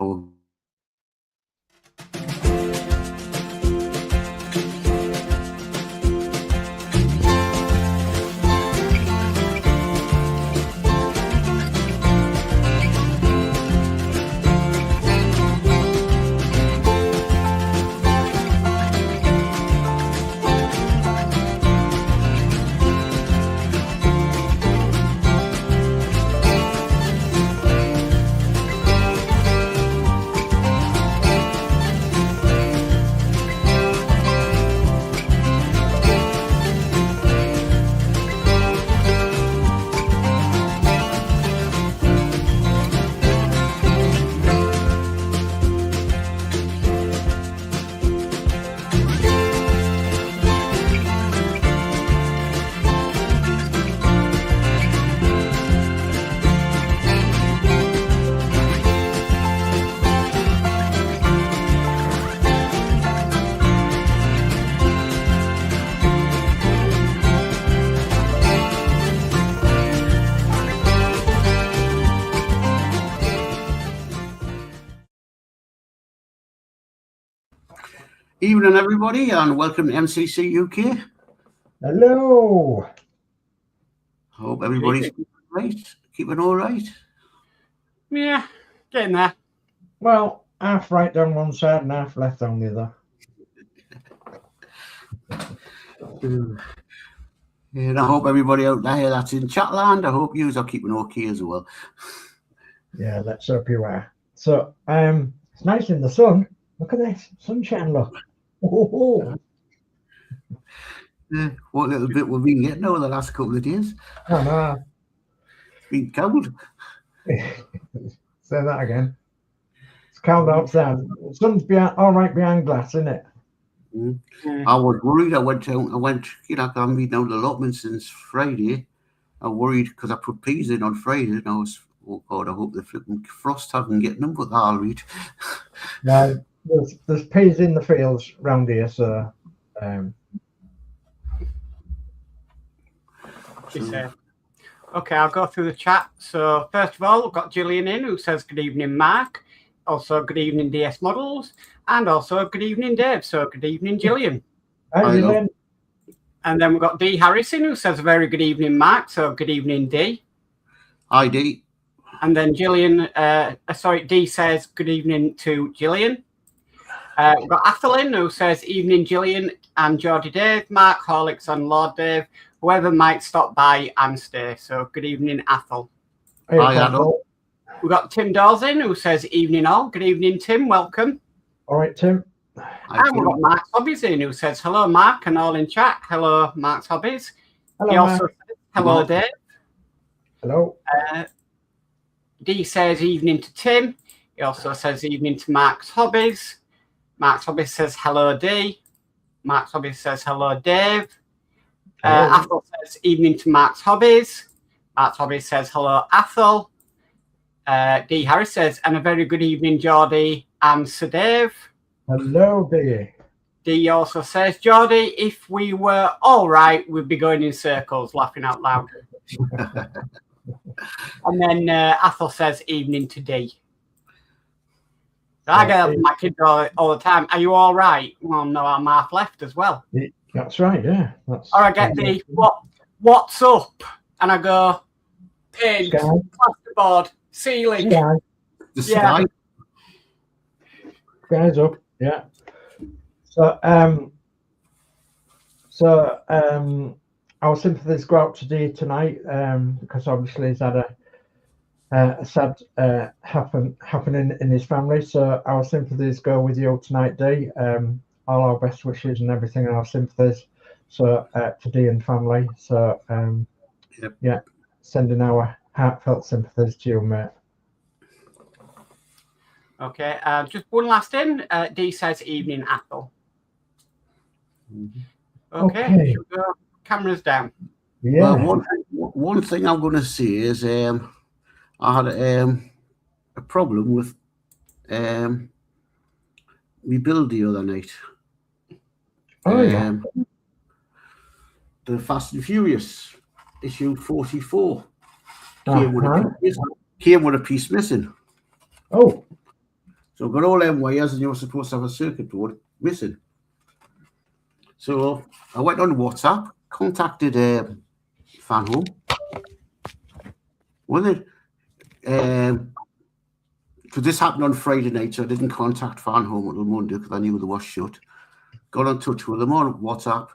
Oh. Evening, everybody, and welcome to MCC UK. Hello. Hope everybody's keeping all right. Yeah, getting there. Well, half right down one side and half left on the other. And I hope everybody out there that's in Chatland, I hope you are keeping okay as well. Yeah, let's hope you are. So, it's nice in the sun. Look at this sunshine, look. Oh. Yeah, what little bit we've been getting over the last couple of days. Oh, no. It's been cold. Say that again. It's cold outside. The sun's all right behind glass, isn't it? Mm. I was worried. I went, you know, I haven't been out the allotment since Friday. I worried because I put peas in on Friday and I was, oh God, I hope the flipping frost hasn't getting them, but I'll read. No, there's peas in the fields round here, so Okay, I'll go through the chat. So first of all, we've got Gillian in who says good evening, Mark. Also good evening, DS Models, and also good evening, Dave. So good evening, Gillian. Hi, and then we've got D Harrison who says a very good evening, Mark. So good evening, D. Hi, D. And then Gillian, D says good evening to Gillian. We've got Athelin who says evening, Gillian and Geordie Dave, Mark, Horlixs and Lord Dave, whoever might stop by and stay. So good evening, Athel. Hi, Athel. We've got Tim Dawes in who says evening all. Good evening, Tim. Welcome. All right, Tim. And we've got Mark's Hobbies in who says hello, Mark, and all in chat. Hello, Mark's Hobbies. Hello, he also Mark. says hello, Dave. Hello. D says evening to Tim. He also says evening to Mark's Hobbies. Mark's Hobbies says hello, D. Mark's Hobbies says hello, Dave. Athel says evening to Mark's Hobbies. Mark's Hobbies says hello, Athel. D Harris says, and a very good evening, Geordie and Sir Dave. Hello, D. D also says, Geordie, if we were all right, we'd be going in circles, laughing out loud. And then Athel says, evening to D. I get my kids all the time. Are you all right? Well, no, I'm half left as well. That's right, yeah. Or I get the what's up? And I go, paint, plasterboard, ceiling. Sky. The sky. Sky's up, yeah. So, our sympathies go out to Dee tonight because obviously he's had a sad happening in his family. So our sympathies go with you tonight, Dee. All our best wishes and everything, and our sympathies. So to Dee and family. So yeah, sending our heartfelt sympathies to you, mate. Okay, just one last in. Dee says evening, Apple. Okay. Should we go? Cameras down. Yeah. Well, one thing I'm going to say is I had a problem with my build the other night. Oh, yeah. The Fast and Furious issue 44 came with a piece missing. Oh. So I've got all them wires, and you're supposed to have a circuit board missing. So I went on WhatsApp, contacted Fan Home. Well, because this happened on Friday night, so I didn't contact Fan Home until Monday because I knew they was shut. Got in touch with them on WhatsApp.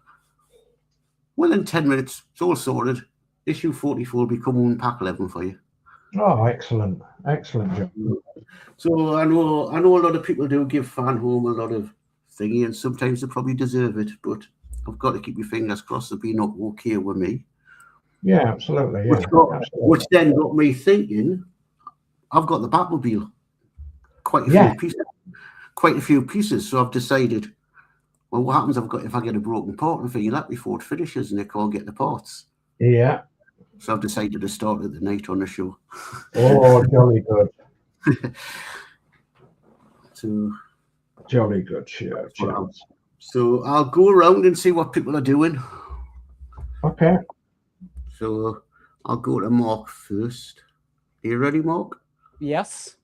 Within 10 minutes, it's all sorted. Issue 44 will be coming in pack 11 for you. Oh, excellent. Excellent job. So I know a lot of people do give Fan Home a lot of thingy, and sometimes they probably deserve it, but I've got to keep my fingers crossed they've been okay with me. Yeah, absolutely. Yeah, which then got me thinking, I've got the Batmobile. Quite a few pieces. So I've decided, well, what happens if I get a broken part and figure that before it finishes and they can't get the parts? Yeah. So I've decided to start at the night on the show. Oh, jolly good. So jolly good, sure. So I'll go around and see what people are doing. Okay. So I'll go to Mark first. Are you ready, Mark? Yes.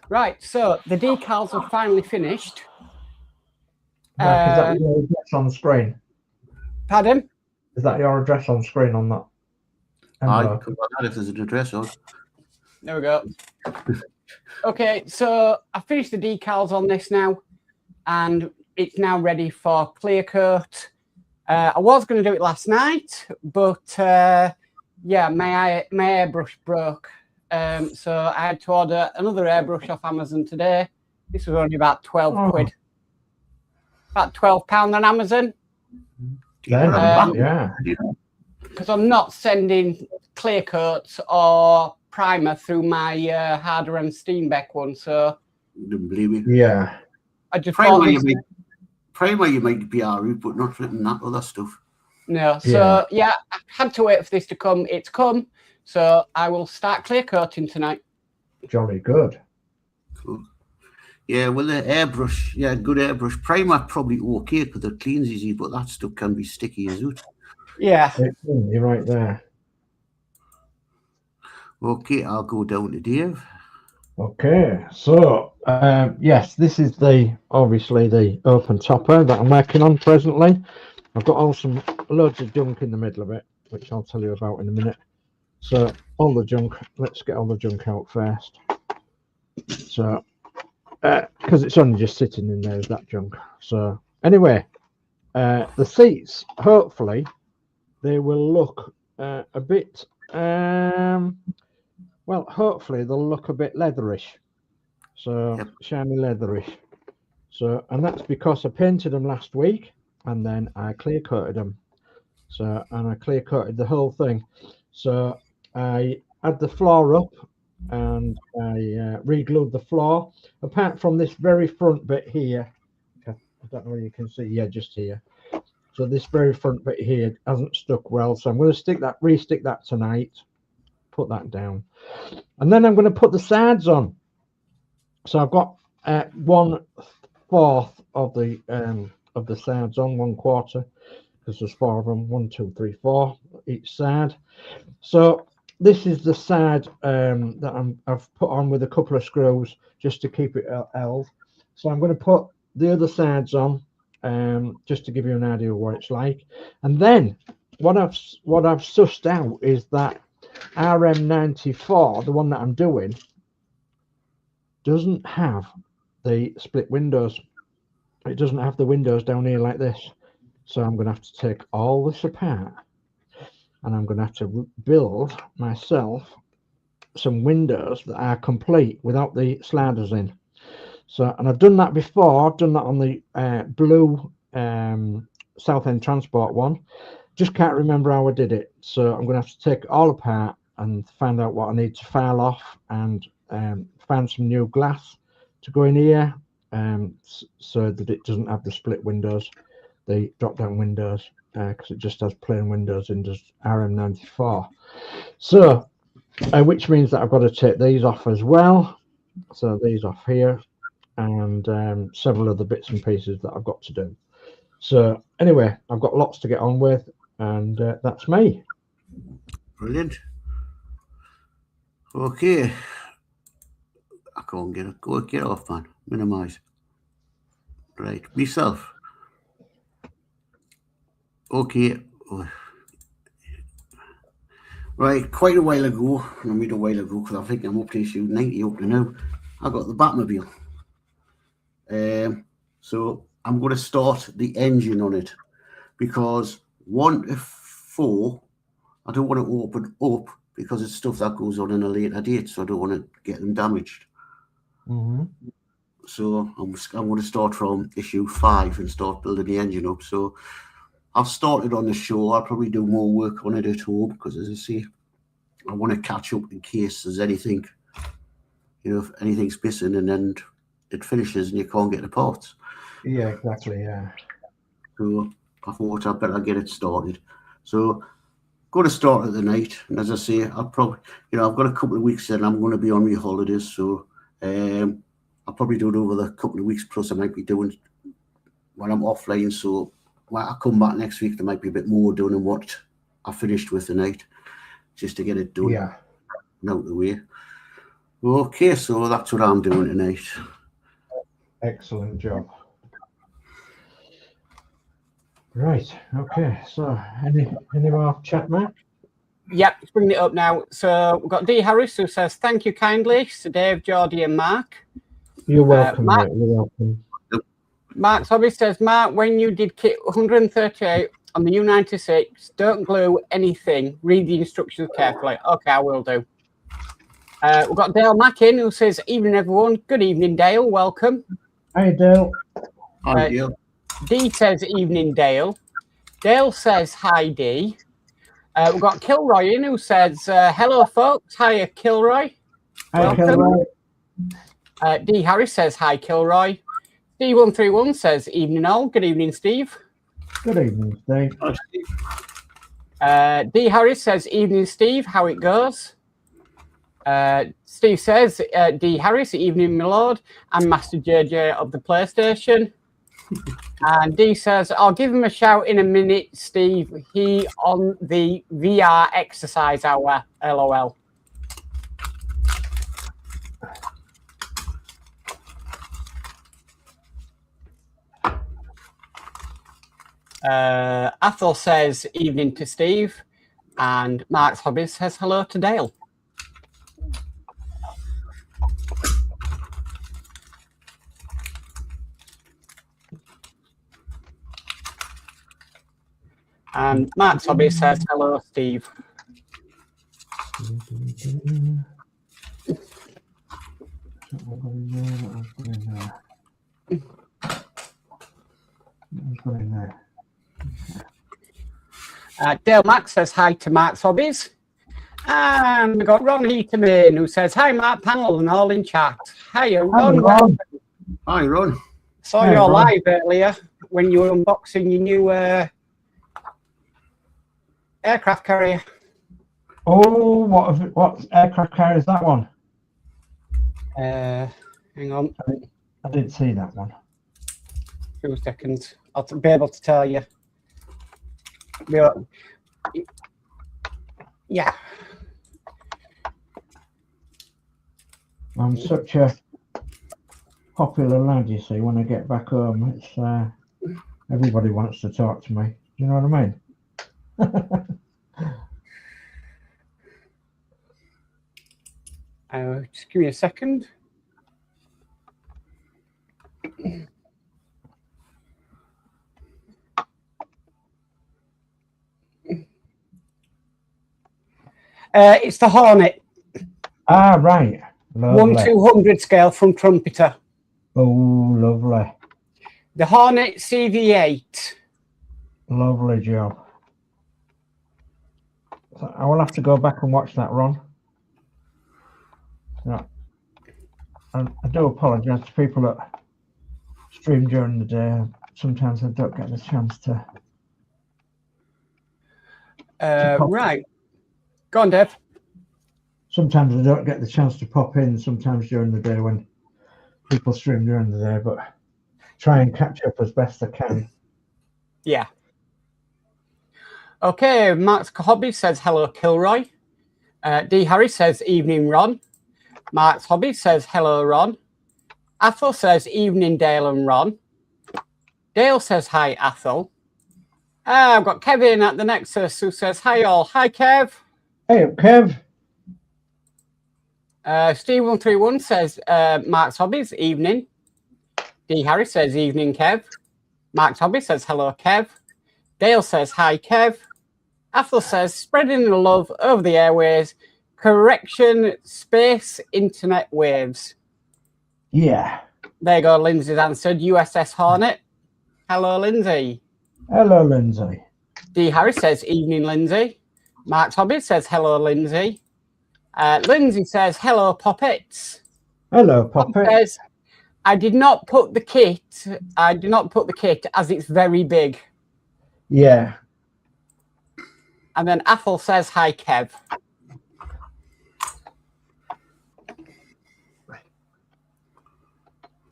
Right, so the decals are finally finished. Is that your address on screen? Pardon? Is that your address on screen on that? I could put that if there's an address on. There we go. Okay, so I finished the decals on this now, and it's now ready for clear coat. I was going to do it last night, but yeah, my airbrush broke. So I had to order another airbrush off Amazon today. This was only about 12 quid. About £12 on Amazon. Yeah. Because I'm not sending clear coats or primer through my Harder and Steenbeck one, so Don't believe me. Yeah. I just primer you might be alright, but not written that other stuff. No, so yeah, I had to wait for this to come. It's come, so I will start clear coating tonight. Jolly good. Cool. Yeah, well, the airbrush, good airbrush. Primer probably okay because it cleans easy, but that stuff can be sticky as well. Yeah. You're right there. Okay, I'll go down to Dave. Okay, so yes, this is obviously the open topper that I'm working on presently. I've got loads of junk in the middle of it, which I'll tell you about in a minute. So all the junk, let's get all the junk out first. So because it's only just sitting in there as that junk. So anyway, the seats, hopefully they will look a bit well, hopefully they'll look a bit leatherish. So shiny leatherish. So, and that's because I painted them last week and then I clear coated them. So, and I clear coated the whole thing. So I had the floor up and I re-glued the floor, apart from this very front bit here. I don't know whether you can see, yeah, just here. So this very front bit here hasn't stuck well. So I'm going to re-stick that tonight. Put that down, and then I'm going to put the sides on. So I've got 1/4 of the sides on, 1/4, because there's 4 of them. 1, 2, 3, 4 each side. So this is the side that I've put on with a couple of screws just to keep it held. So I'm going to put the other sides on just to give you an idea of what it's like. And then what I've sussed out is that RM94, the one that I'm doing, doesn't have the split windows. It doesn't have the windows down here like this. So I'm going to have to take all this apart and I'm going to have to build myself some windows that are complete without the sliders in. So, and I've done that before. I've done that on the blue Southend Transport one. Just can't remember how I did it. So I'm going to have to take it all apart and find out what I need to file off and find some new glass to go in here so that it doesn't have the split windows, the drop down windows, because it just has plain windows in just RM94. So which means that I've got to take these off as well. So these off here and several other bits and pieces that I've got to do. So anyway, I've got lots to get on with. And that's me. Brilliant. Okay. I Go and get it. Go get off, man. Minimise. Right, myself. Okay. Right, quite a while ago, I mean a while ago, because I think I'm up to issue 90 up to now, I got the Batmobile. So I'm going to start the engine on it, because 1 to 4, I don't want to open up because it's stuff that goes on in a later date, so I don't want to get them damaged. So I'm going to start from issue 5 and start building the engine up. So I've started on the show. I'll probably do more work on it at home because, as I say, I want to catch up in case there's anything, if anything's missing and then it finishes and you can't get the parts. Yeah, exactly. Yeah. So I thought I'd better get it started. So going to start at the night, and as I say, I'll probably, I've got a couple of weeks and I'm going to be on my holidays, so I'll probably do it over the couple of weeks. Plus, I might be doing when I'm offline. So when I come back next week, there might be a bit more done than what I finished with tonight, just to get it done. Yeah. Out of the way. Okay, so that's what I'm doing tonight. Excellent job. Right. Okay. So, any more chat, Matt? Yep, let's bring it up now. So we've got D. Harris who says, thank you kindly, Sir Dave, Geordie and Mark. You're welcome, Mark, mate. You're welcome. Mark's hobby says, Mark, when you did kit 138 on the U96, don't glue anything. Read the instructions carefully. Okay, I will do. We've got Dale Mackin who says, evening everyone. Good evening, Dale. Welcome. Hi, Dale. Hi, Dale. D says, evening, Dale. Dale says, hi, D. We've got Kilroy in who says, hello, folks. Hiya, Kilroy. Hi, Welcome. Kilroy. D. Harris says, hi, Kilroy. D131 says, evening all. Good evening, Steve. Good evening, Steve. Hi, Steve. D. Harris says, evening, Steve. How it goes? Steve says, D. Harris, evening, my lord. I'm Master JJ of the PlayStation. And D says, I'll give him a shout in a minute, Steve. He on the VR exercise hour, LOL. Athol says, evening to Steve. And Mark's Hobbies says hello to Dale. And Mark's Hobby says, hello, Steve. Dale Max says hi to Mark's Hobbies. And we've got Ron Heaterman who says, hi, Mark panel and all in chat. Hiya, Ron. Ron. Hi, Ron. Saw Hi, you Ron. live earlier when you were unboxing your new aircraft carrier. Oh, what aircraft carrier is that one? Hang on. I didn't see that one. 2 seconds. I'll be able to tell you. Yeah. I'm such a popular lad, you see. When I get back home, it's everybody wants to talk to me. You know what I mean? Just give me a second. It's the Hornet. Ah, right. Lovely. 1/200 scale from Trumpeter. Oh, lovely. The Hornet CV8. Lovely job. So I will have to go back and watch that, Ron. So, I do apologise to people that stream during the day. Sometimes I don't get the chance to. Right. Go on, Dave. Sometimes I don't get the chance to pop in. Sometimes during the day when people stream during the day, but try and catch up as best I can. Yeah. Okay, Mark's Hobby says hello, Kilroy. D. Harris says evening, Ron. Mark's Hobbies says, hello, Ron. Athel says, evening, Dale and Ron. Dale says, hi, Athel. I've got Kevin at the Nexus who says, hi, all. Hi, Kev. Hey, Kev. Steve131 says, Mark's Hobbies, evening. D. Harris says, evening, Kev. Mark's Hobby says, hello, Kev. Dale says, hi, Kev. Athel says, spreading the love over the airways. Correction, space, internet waves. Yeah. There you go, Lindsay's answered. USS Hornet. Hello, Lindsay. Hello, Lindsay. D. Harris says, evening, Lindsay. Mark's Hobby says, hello, Lindsay. Lindsay says, hello, Poppets. Hello, Poppet. Says, I did not put the kit as it's very big. Yeah. And then Athel says, hi, Kev.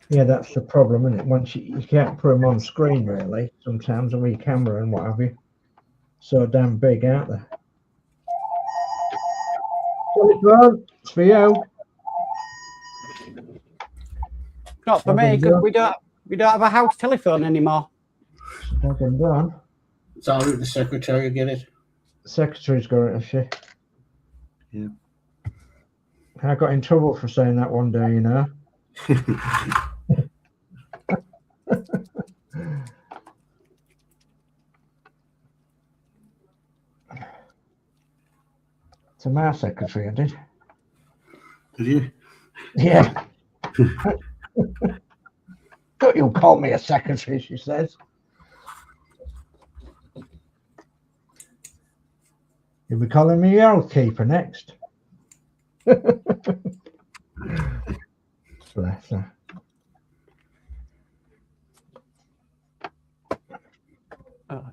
Yeah, that's the problem, isn't it? Once you can't put them on screen, really, sometimes on your camera and what have you. So damn big, aren't they? Telephone, it's for you. Not for me, because we don't have a house telephone anymore. Done. It's all right, the secretary get it. The secretary's got it, has she? Yeah. I got in trouble for saying that one day, you know. To my secretary, I did. Did you? Yeah. Don't you call me a secretary, she says. You'll be calling me housekeeper next. Bless her.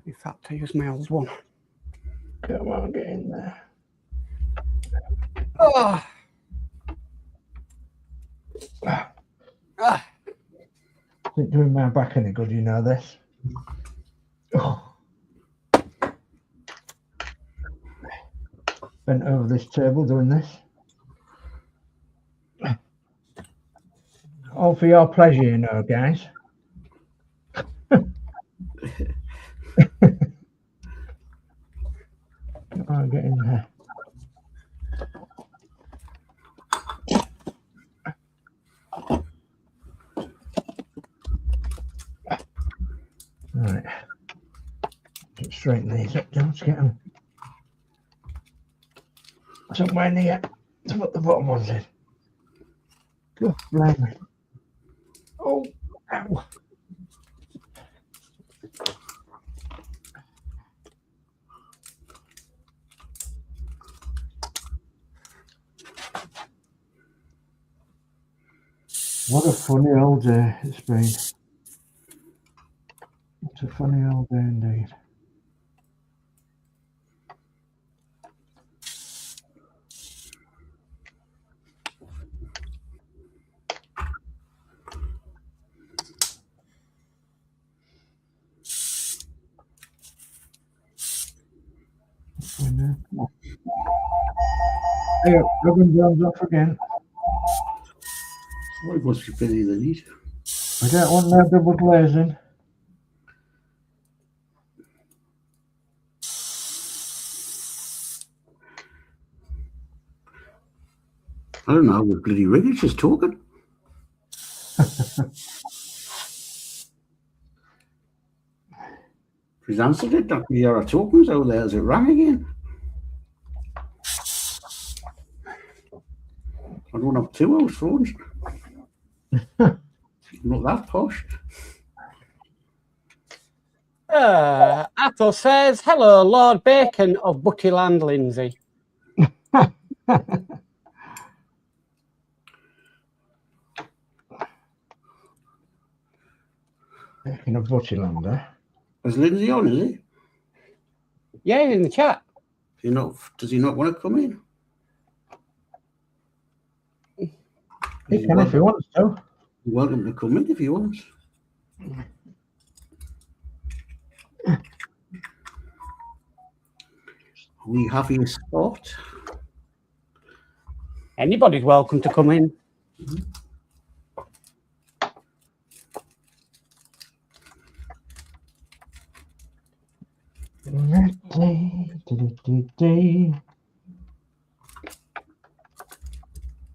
In fact, I use my old one. Come on, get in there. Oh. Isn't doing my back any good, you know this. Oh. Bent over this table doing this. All for your pleasure, you know, guys. Come on, get in there. Right. Just straighten these up, don't get them somewhere near to put the bottom ones in. Good, blimey. Oh, ow. What a funny old day it's been. What a funny old day indeed. Hey, Robin Jones off again. What was the pity they need? I don't want no double glazing. I don't know what bloody Riggers is talking. He's answered it. That we are talking, so there's it rang again. I don't have 2 house phones. Not that posh. Athel says, hello, Lord Bacon of Buttyland, Lindsay. Bacon of Buttyland, eh? Is Lindsay on, is he? Yeah, he's in the chat. Does he not want to come in? He can if he wants to. You're welcome to come in if he wants. We have a spot. Anybody's welcome to come in.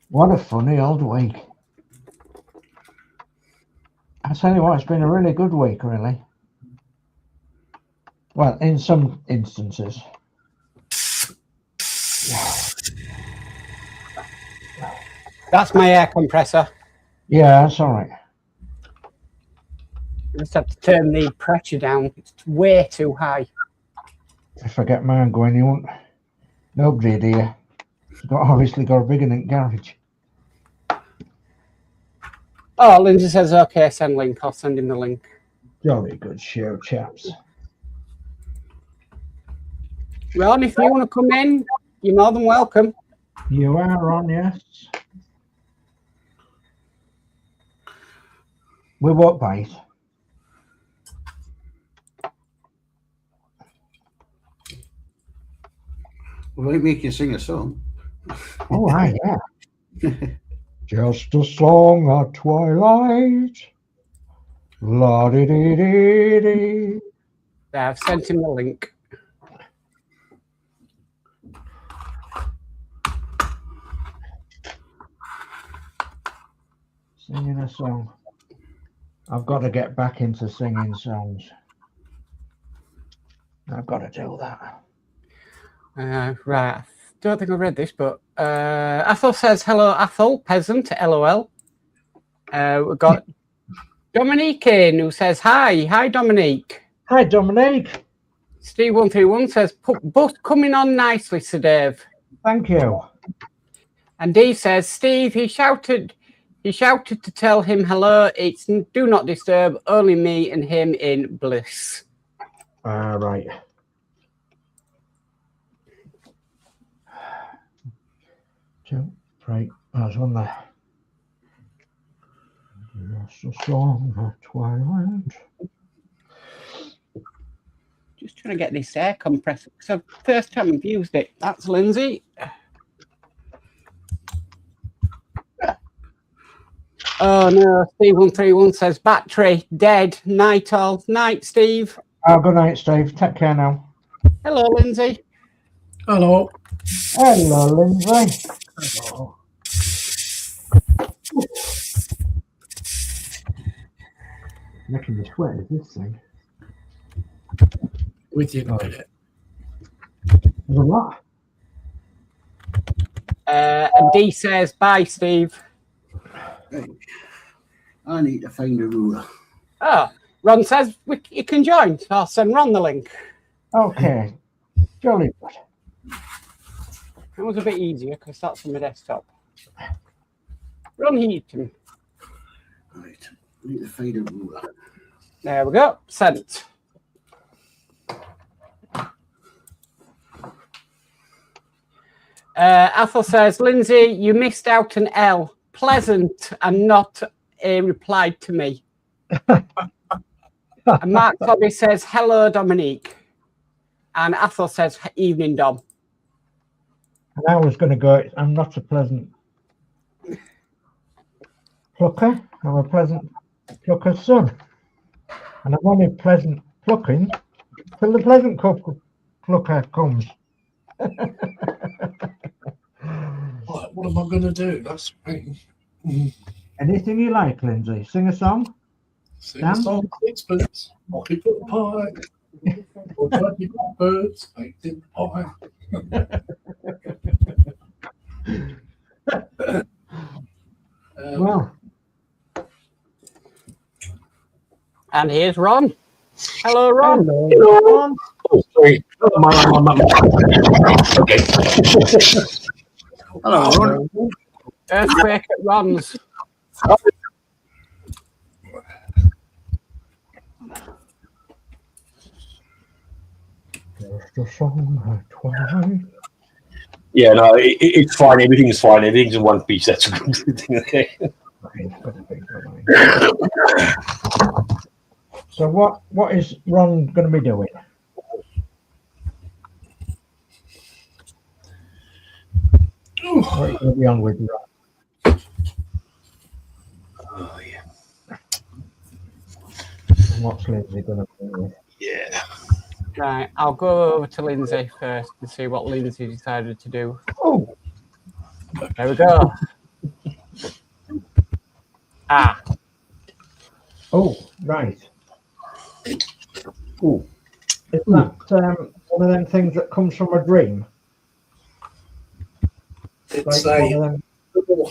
What a funny old week. I tell you what, it's been a really good week, really. Well, in some instances. That's my air compressor. Yeah, that's all right. I just have to turn the pressure down. It's way too high. If I get mine going, you won't. Nobody here. Obviously got a big enough garage. Oh, Lindsay says, okay, send link. I'll send him the link. Jolly good show, chaps. Ron, if you want to come in, you're more than welcome. You are on, yes. We won't bite. Will it make you sing a song? Oh, right, yeah. Just a song at twilight. La-di-di-di-di. I've sent him the link. Singing a song. I've got to get back into singing songs. I've got to do that. Right. I don't think I read this, but Athol says, hello, Athol, peasant, LOL. We've got Dominique in who says, hi. Hi, Dominique. Hi, Dominique. Steve131 says, both coming on nicely, Sir Dave. Thank you. And Dee says, Steve, he shouted to tell him hello. It's do not disturb, only me and him in bliss. Right. Two, three. There's one there. Just a song at twilight. Just trying to get this air compressor. So first time I've used it. That's Lindsay. Oh no, Steve131 says battery dead. Night all. Night, Steve. Oh, good night, Steve. Take care now. Hello, Lindsay. Hello. Hello, Lindsay. Hello. Making me sweat is this thing. With you in a minute. There's a lot. And Dee says bye, Steve. Right. I need to find a ruler. Oh, Ron says you can join. I'll send Ron the link. Okay. Jolly good. It was a bit easier because that's on my desktop. Ron Heaton. Right. I need to find a ruler. There we go. Sent. Athel says, Lindsay, you missed out an L. Pleasant and not a reply to me. And Mark Tobby says, hello, Dominique. And Athel says, evening, Dom. And I was going to go, I'm not a pleasant plucker. I'm a pleasant plucker's son. And I'm only pleasant plucking till the pleasant plucker comes. What am I going to do? That's me. Anything you like, Lindsay. Sing a song. Sing a song, sixpence, pocket foot pie, or 20 birds baked in pie. Well. And here's Ron. Hello, Ron. Hello, Ron. Oh, sorry. Okay. Hello, Ron. Earthquake at Ron's. Just a song at twilight. Yeah, no, it's fine. Everything's fine. Everything's in one piece. That's a good thing. Okay. So what is Ron going to be doing? What are you going to be on with? Oh, yeah. And what's Lindsay going to be with? Yeah. Right, I'll go over to Lindsay first and see what Lindsay decided to do. Oh, There we go. Ah, oh, right. Ooh. Is that one of them things that comes from a dream? It's Like one of them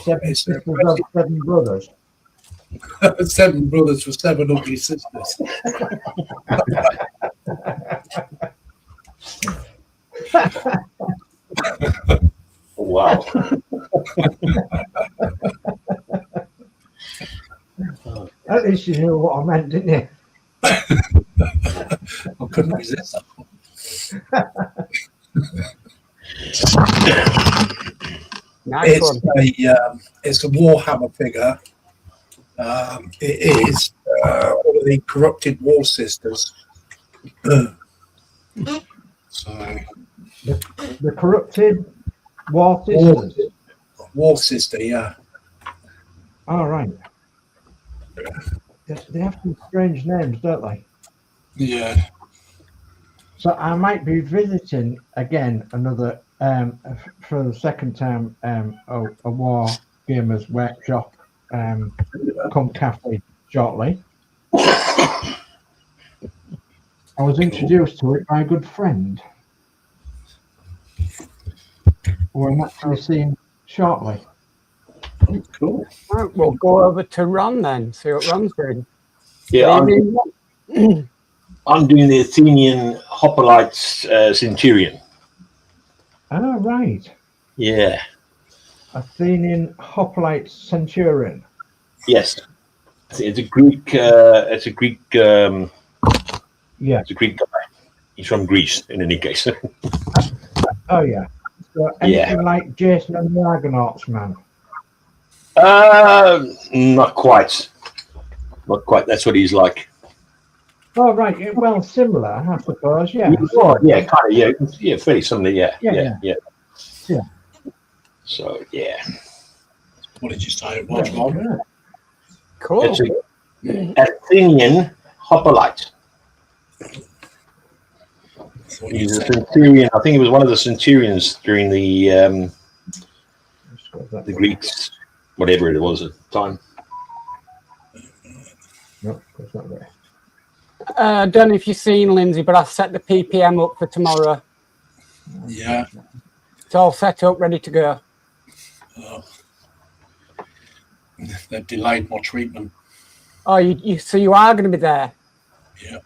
seven sisters of 7 brothers. 7 brothers for 7 ugly sisters. Wow. At least you knew what I meant, didn't you? I couldn't resist that. nice one. It's a Warhammer figure. It is one of the corrupted War Sisters. So The corrupted War Sisters. War Sister, yeah. All right. They have some strange names, don't they? Yeah. So I might be visiting again another for the second time a War Gamers workshop come cafe shortly. I was introduced to it by a good friend who I'm actually seeing shortly. Cool. Right, we'll go over to Ron then, see what Ron's doing. Yeah, I'm doing the Athenian Hoplites Centurion. Ah, right. Yeah. Athenian Hoplite Centurion. Yes. It's a Greek. It's a Greek. Yeah. It's a Greek guy. He's from Greece, in any case. Oh yeah. So anything like Jason and the Argonauts, man. Not quite. Not quite. That's what he's like. Oh right. Yeah, well, similar, I suppose. Yeah. Yeah, kind of. Yeah, yeah, fairly similar. Yeah. Yeah. So yeah. What did you say it was, Ron? Cool. It's an Athenian Hoplite. He's a centurion. I think he was one of the centurions during the Greeks, whatever it was at the time. No, that's not there. I don't know if you've seen Lindsay, but I've set the PPM up for tomorrow. Yeah. It's all set up, ready to go. They've delayed my treatment. Oh, so you are going to be there? Yeah.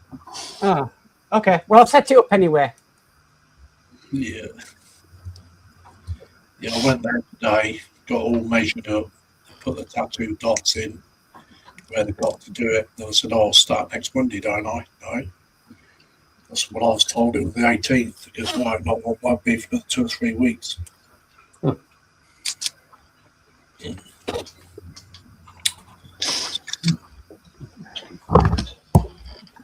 Oh, okay. Well, I'll set it up anyway. Yeah. Yeah, I went there today, got all measured up, put the tattoo dots in where they've got to do it. Then I said, I'll start next Monday, don't I? No. That's what I was told. It was the 18th. Guess what? It won't be for 2 or 3 weeks.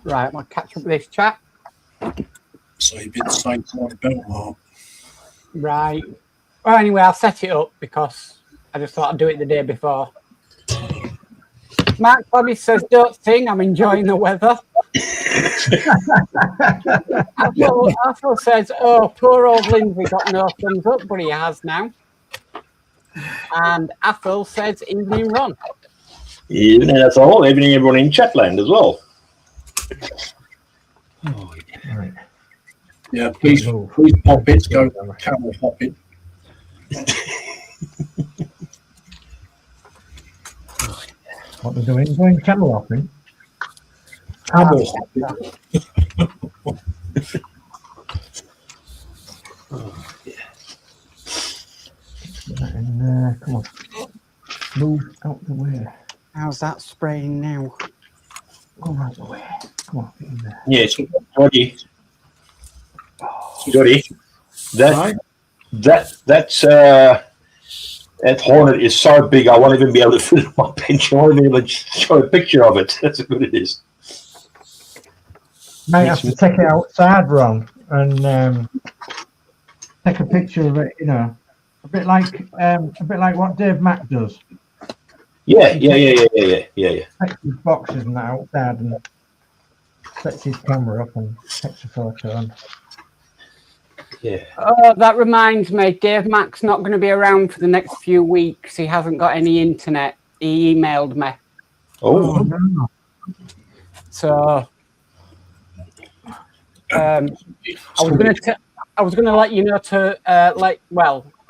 Right, we'll catch up with this chat. So you've been saying to my belt, Mark. Right. Well, anyway, I'll set it up because I just thought I'd do it the day before. Mark probably says, don't sing, I'm enjoying the weather. Athel says, oh, poor old Lindsay got no thumbs up, but he has now. And Athel says, evening, Ron. Evening, that's all. Evening, everyone in Chatland as well. Oh, All right. Yeah, please pop it, go camel hopping. What they're doing? Going camel hopping. Camel hopping. And come on, move out the way. How's that spraying now? Go out the way. Come on, get in there. yeah, so, Geordie, that hornet is so big I won't even be able to fit it on my bench. I won't be able to show a picture of it. That's how good it is. Might have to take it outside, Ron, and take a picture of it, you know, A bit like what Dave Mack does. Yeah. Takes his boxes and that outside and sets his camera up and takes a photo. And Yeah. Oh, that reminds me, Dave Mack's not going to be around for the next few weeks. He hasn't got any internet. He emailed me. Oh. no. So I was going to let you know to I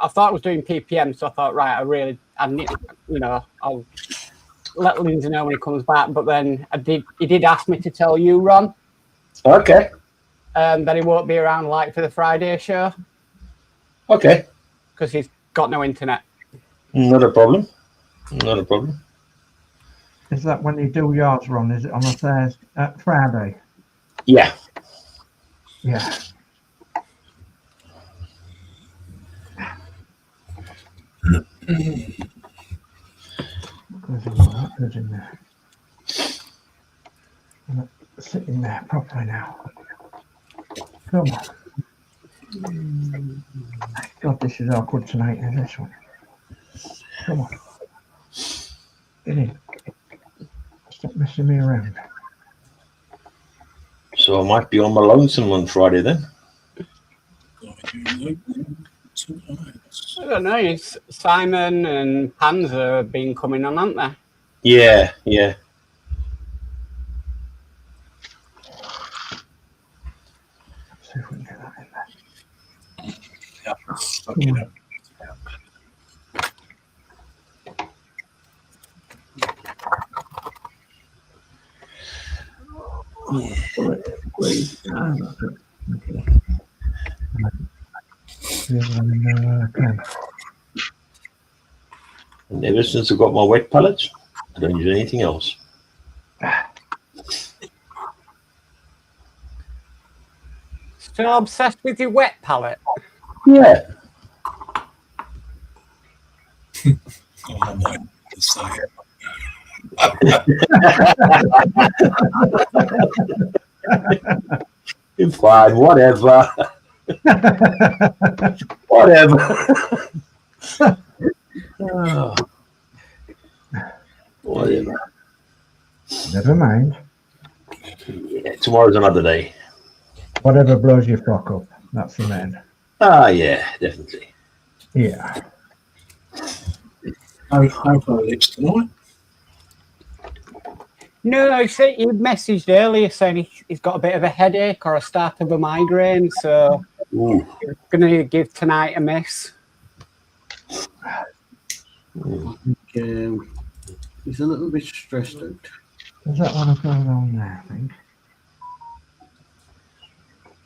thought I was doing PPM, so I thought, right, I'll let Lindsey know when he comes back. But then he did ask me to tell you, Ron. Okay. That he won't be around for the Friday show. Okay. Because he's got no internet. Not a problem. Is that when you do yours, Ron? Is it on a Thursday, Friday? Yeah. Yeah. There's in there. Sitting there properly now. Come on. God, this is awkward tonight, isn't this one? Come on. Get in. Stop messing me around. So I might be on my lonesome on Friday then. I don't know. Simon and Panzer have been coming on, haven't they? Yeah. See if we can get that in there. Yeah. Please. That's it. Okay. And ever since I got my wet pallets, I don't use anything else. Still obsessed with your wet palette? Yeah. It's fine, whatever. Oh. Whatever. Never mind. Yeah, tomorrow's another day. Whatever blows your frock up, that's the man. Yeah, definitely. Yeah. How Horlixs tonight? No, he messaged earlier saying he's got a bit of a headache or a start of a migraine, so Ooh. he's going to give tonight a miss. He's a little bit stressed out. Is that one going on there, I think?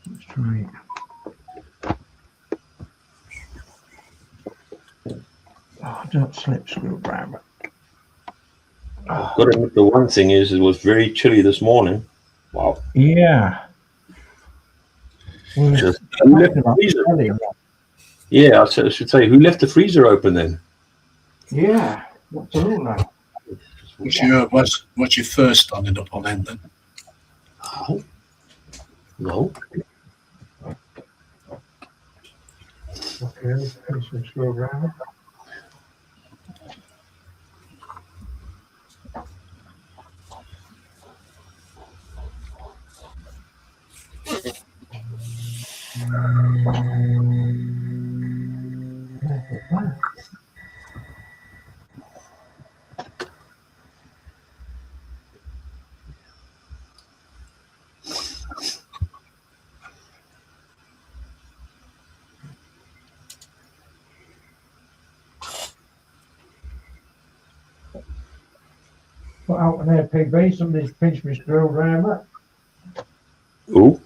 Let's try it. Oh, don't slip, screwdriver. I've got to admit, the one thing is, it was very chilly this morning. Wow. Yeah. Well, Just, who left the freezer? Yeah, I should say, who left the freezer open then? Yeah. What's the rule now? What's your first standing up on end then? Oh. No. Okay, finish some screwdriver. Put out an APB, somebody's pinched my screwdriver. Ooh.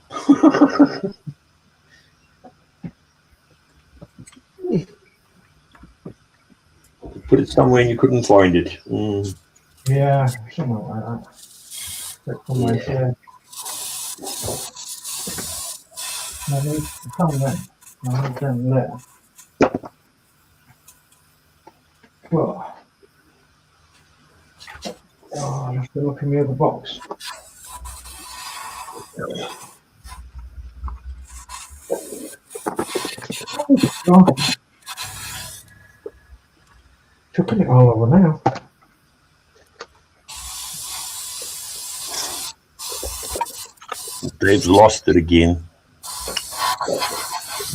Put it somewhere and you couldn't find it. Mm. Yeah, something like that. From my chair. I need to come then. I'll have them there. Well. Oh, I'll have to look in the other box. Oh, all over now. They've lost it again.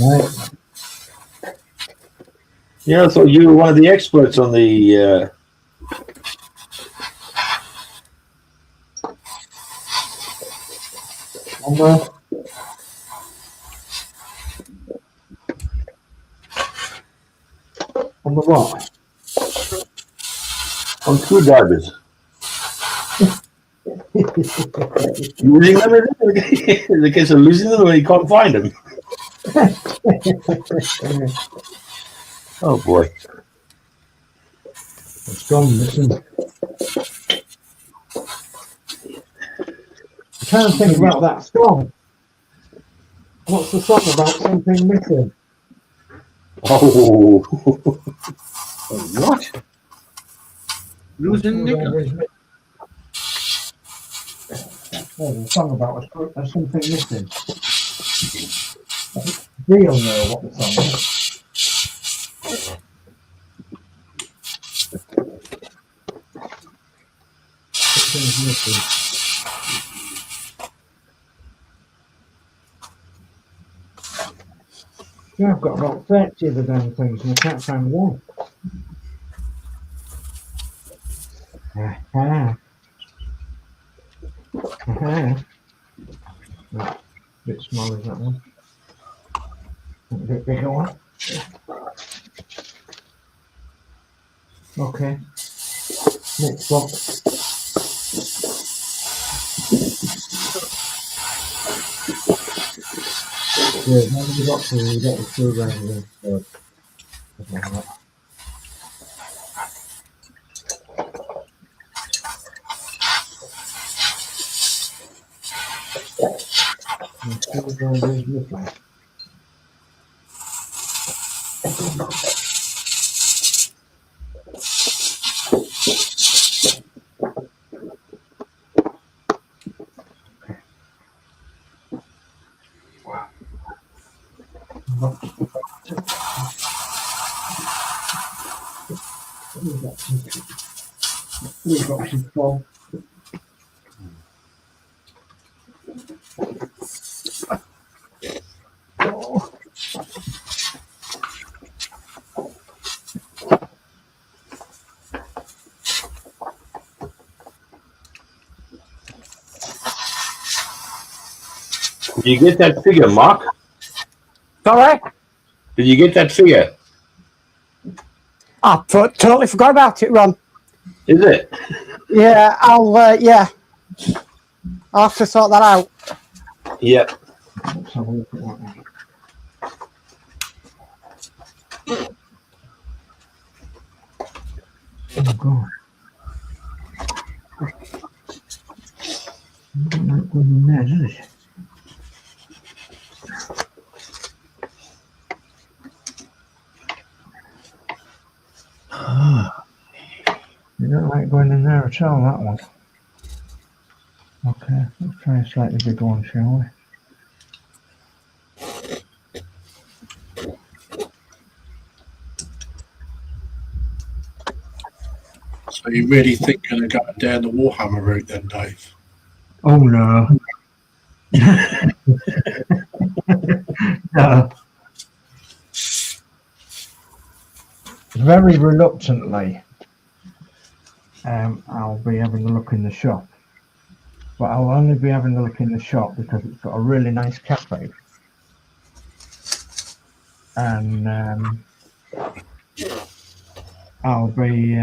Right. Yeah, I thought you were one of the experts on the. On the what? On screwdrivers. Losing them in the case of losing them when you can't find them. Oh boy. It's gone missing. I'm trying to think about that song. What's the song about something missing? Oh. What? Losing knicker? There's a song about something missing. Deal know what the song is. Something's missing. Yeah, I've got about 30 of the damn things and I can't find one. Aha. Aha. A bit smaller than that one. A bit bigger one. Okay. Next box. Yeah, now the box we got the screwdriver in. Three boxes full. Did you get that figure, Mark? Sorry? Did you get that figure? I totally forgot about it, Ron. Is it? Yeah, I'll have to sort that out. Yep. Let's have a look at that one. Oh God. Not good in there, is it? You don't like going in there at all, that one. Okay, let's try a slightly bigger one, shall we? So you're really thinking of going down the Warhammer route then, Dave? Oh no. No. Very reluctantly, I'll be having a look in the shop. But I'll only be having a look in the shop because it's got a really nice cafe. And I'll be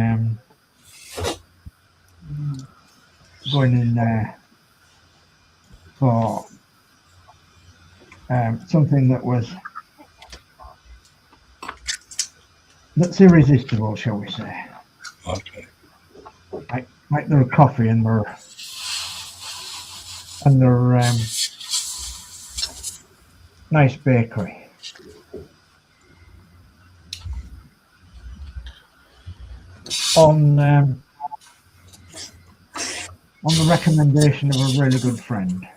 going in there for something that's irresistible, shall we say. Okay. Like their coffee and their nice bakery. On the recommendation of a really good friend.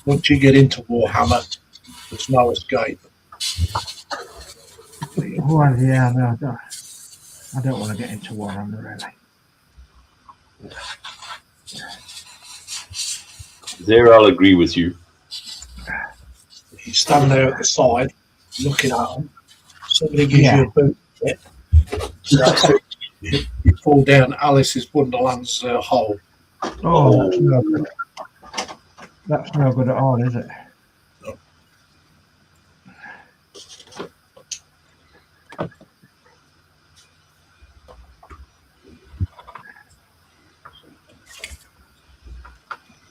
Once you get into Warhammer, there's no escape. Well, yeah, no, I don't want to get into Warhammer really. There, I'll agree with you. You stand there at the side, looking at them. Somebody gives you a boot. So that's it. You fall down Alice's Wonderland's hole. Oh, that's no good. That's no good at all, is it? No.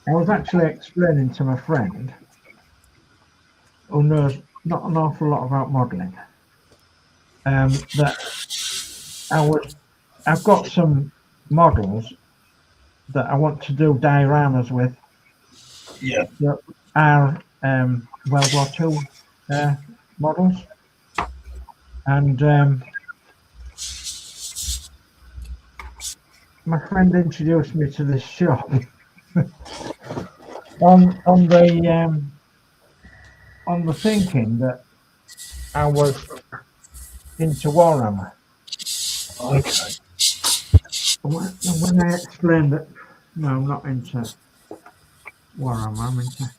I was actually explaining to my friend who knows not an awful lot about modelling that I've got some models that I want to do dioramas with. Yeah. That are World War II models, and my friend introduced me to this shop on the thinking that I was into Warhammer. Okay. When I explained that, no, I'm not into Warhammer, I'm into.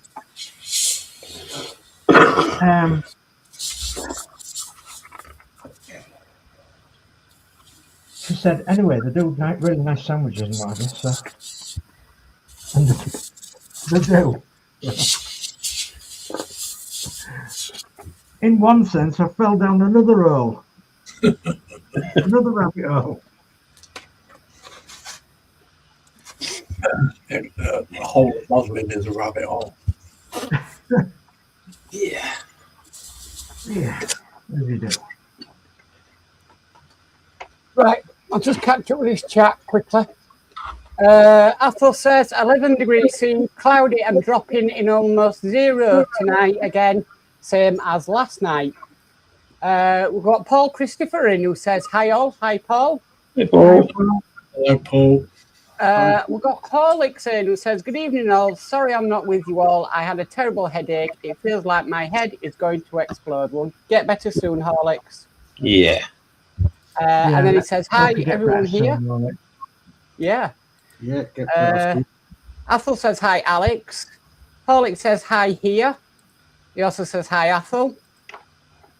She said, anyway, they do really nice sandwiches and all this, so. And they do. In one sense, I fell down another hole. Another rabbit hole. The whole of modelling is a rabbit hole. Yeah. Yeah, as you do. Right, I'll just catch up with this chat quickly. Athel says 11 degrees soon, cloudy and dropping in almost 0 tonight again, same as last night. We've got Paul Christopher in who says hi all. Hi Paul. Hey, Paul. Hello, Paul. We've got Horlixs in who says good evening all. Sorry I'm not with you all. I had a terrible headache. It feels like my head is going to explode. We'll get better soon, Horlicks. Yeah. And then he says hi everyone here. Yeah. Yeah, get better. Athel says hi, Alex. Horlick says hi here. He also says hi, Athel.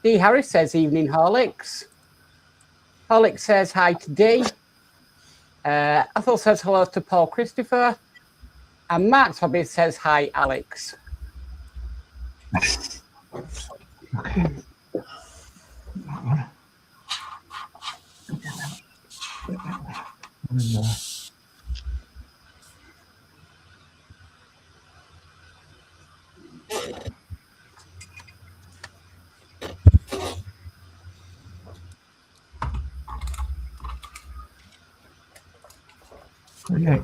D. Harris says evening, Horlicks. Horlick says hi to D. Athel says hello to Paul Christopher. And Mark's Hobbies says hi, Alex. Okay. Okay.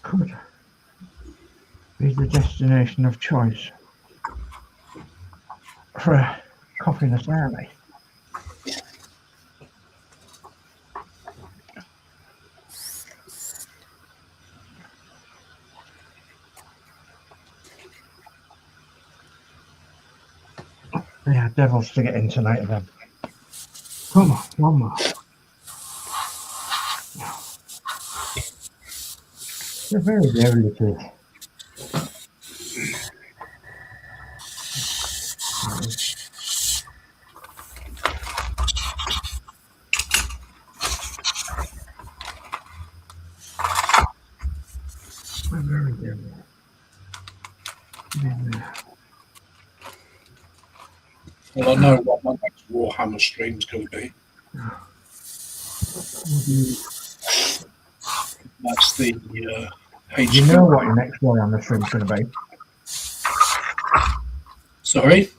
Could be the destination of choice for a coffeeless army. Yeah, devils to get in tonight then. Come on, one more. They're very little. Well, I know what my next Warhammer stream's going to be. That's the HQ. You know what your next one on the stream's going to be? Sorry?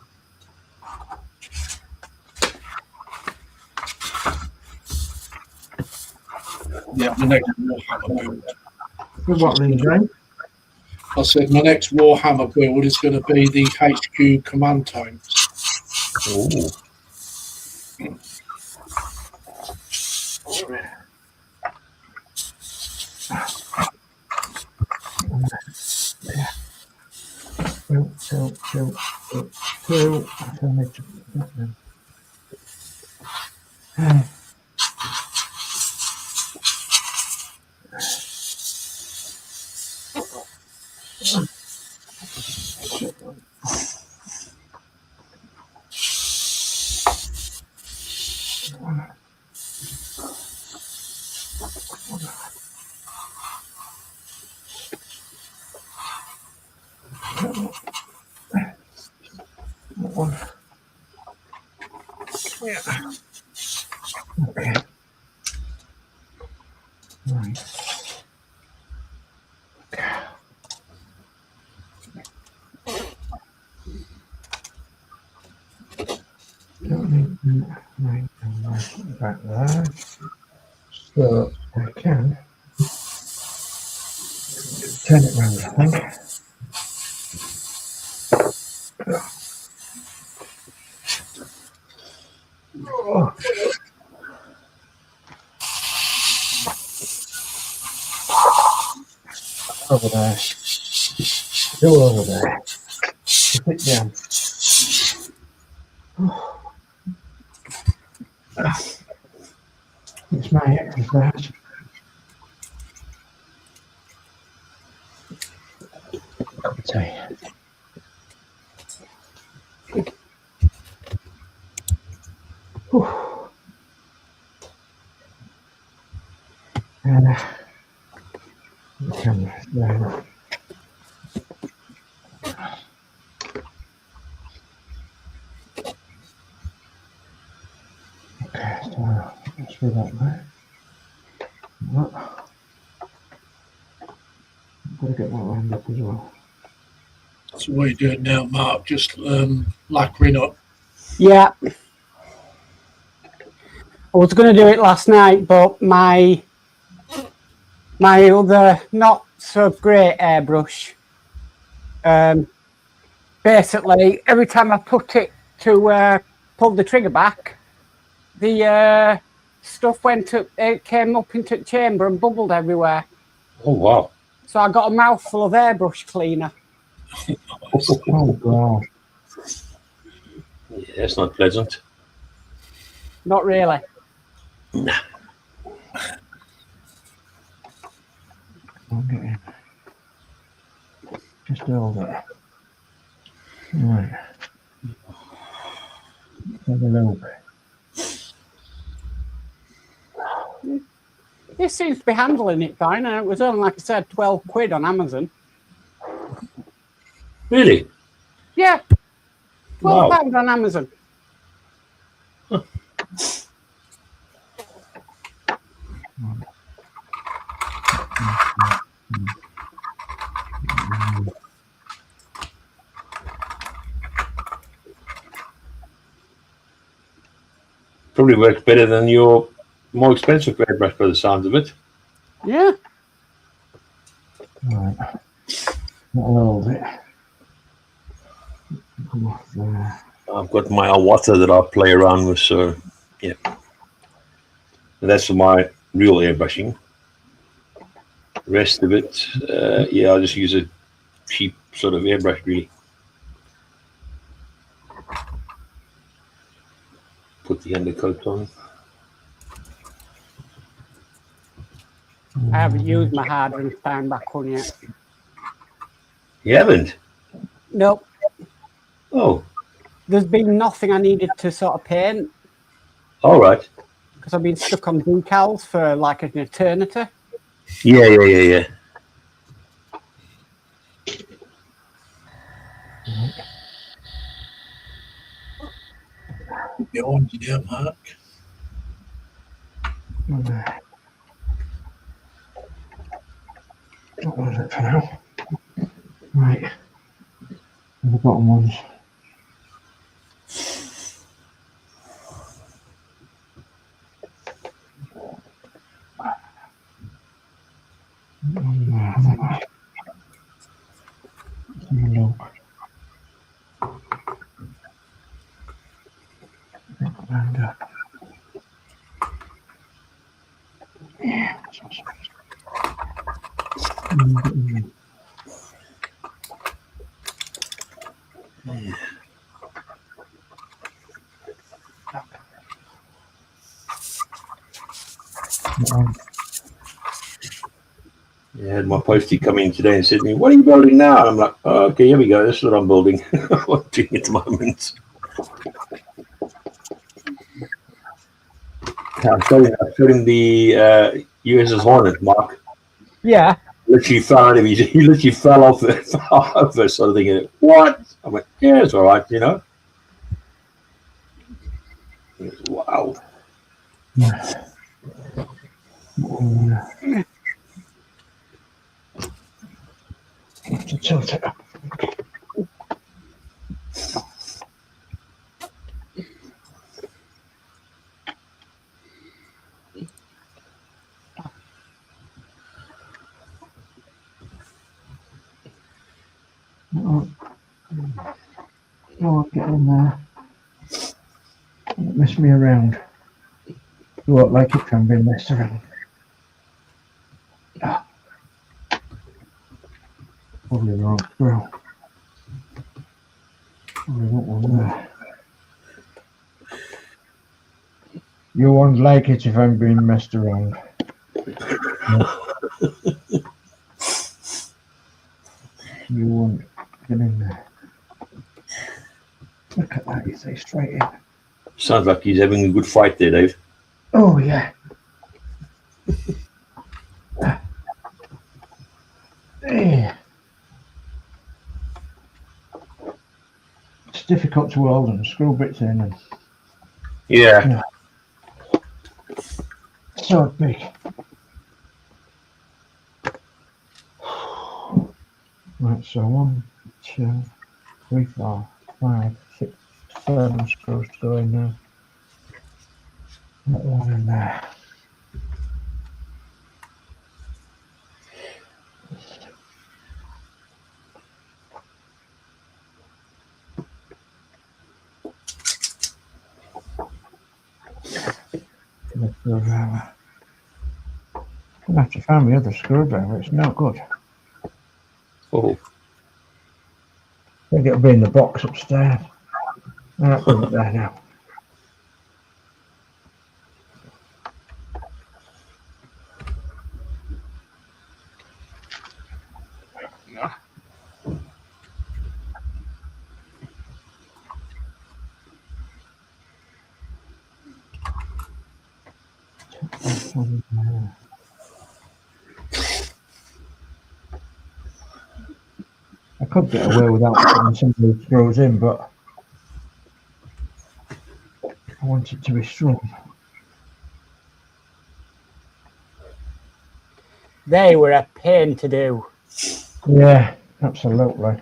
Yeah, my next Warhammer build. For what, Lindsey? I said my next Warhammer build is going to be the HQ command tanks. Ooh. Two. I still need to put them. Okay. Right. Right, back there. So I can turn it round, I think. Oh. Over there. Still over there. Sit down. It's my exercise. Okay. The camera's down. Okay, so let's do that there. I've got to get that lined up as well. So what are you doing now, Mark? Just lacquering up. Yeah. I was going to do it last night, but my other not so great airbrush, basically every time I put it to pull the trigger back, the stuff went up, it came up into the chamber and bubbled everywhere. Oh, wow. So I got a mouthful of airbrush cleaner. Oh, God. Yeah, that's not pleasant. Not really. Nah. Okay. Just over. Right. Have a look. This seems to be handling it fine, and it was only, like I said, 12 quid on Amazon. Really? Yeah. Wow. £12 on Amazon. Probably works better than your more expensive airbrush by the sounds of it. Yeah. Right. Not a little bit. Come off there. I've got my water that I play around with, so yeah. And that's for my real airbrushing. The rest of it, yeah, I'll just use a cheap sort of airbrush, really. Put the undercoat on. I haven't used my hard-ring time back on yet. You haven't? Nope. Oh. There's been nothing I needed to sort of paint. All right. Because I've been stuck on decals for like an eternity. Yeah. You're on you there, Mark. That was it for now. Right. The bottom ones. I had my postie come in today and said to me, "What are you building now?" And I'm like, "Oh, okay, here we go. This is what I'm building." What I'm doing at the moment. I showed him the USS Hornet, Mark. Yeah. Literally fell out of his. He literally fell off it. So I'm thinking, what? I went, yeah, it's all right, you know. Wow. To tilt it up. Oh, get in there. Don't mess me around. You look like it can be messed around. Ah. Probably the wrong screw. Probably not one there. You won't like it if I'm being messed around. You won't get in there. Look at that, you say straight in. Sounds like he's having a good fight there, Dave. Oh, yeah. Yeah. It's difficult to weld and screw bits in. And, Yeah. so big. Right, so 1, 2, 3, 4, 5, 6, 7 screws to go in there. That one in there. I'm gonna have to find my other screwdriver. It's not good. Oh. I think it'll be in the box upstairs. Right, put it there now. I could get away without putting some of the screws in, but I want it to be strong. They were a pain to do. Yeah, absolutely.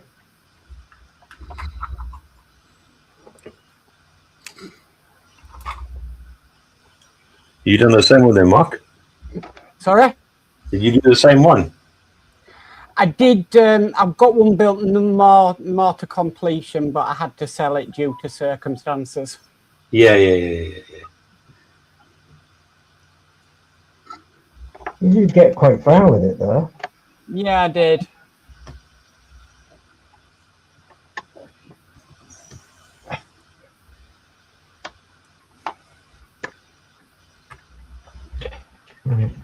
You done the same with them, Mark? Sorry? Did you do the same one? I did. I've got one built more to completion, but I had to sell it due to circumstances. Yeah. You did get quite far with it, though. Yeah, I did. Right.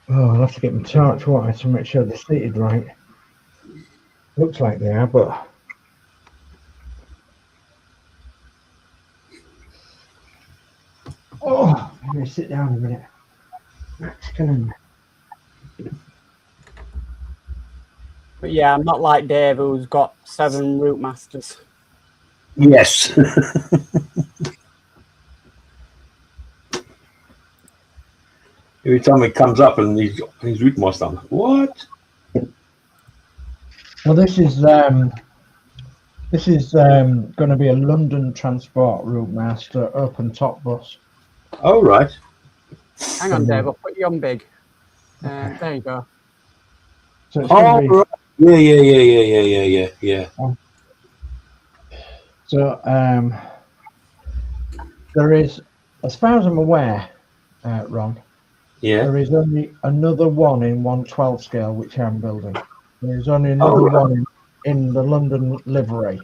Oh, I'll have to get my torch water to make sure they're seated right. Looks like they are, but oh, let me sit down a minute. That's killing me. But yeah, I'm not like Dave, who's got 7 route masters. Yes. Every time it comes up and he's root master, I'm like, what? Well, this is going to be a London Transport Route Master open top bus. Oh, right. Hang on, Dave, I'll put you on big. There you go. So it's Oh, right. Yeah. So there is, as far as I'm aware, Ron, Yeah. there is only another one in 112 scale which I'm building. There's only another one in the London livery.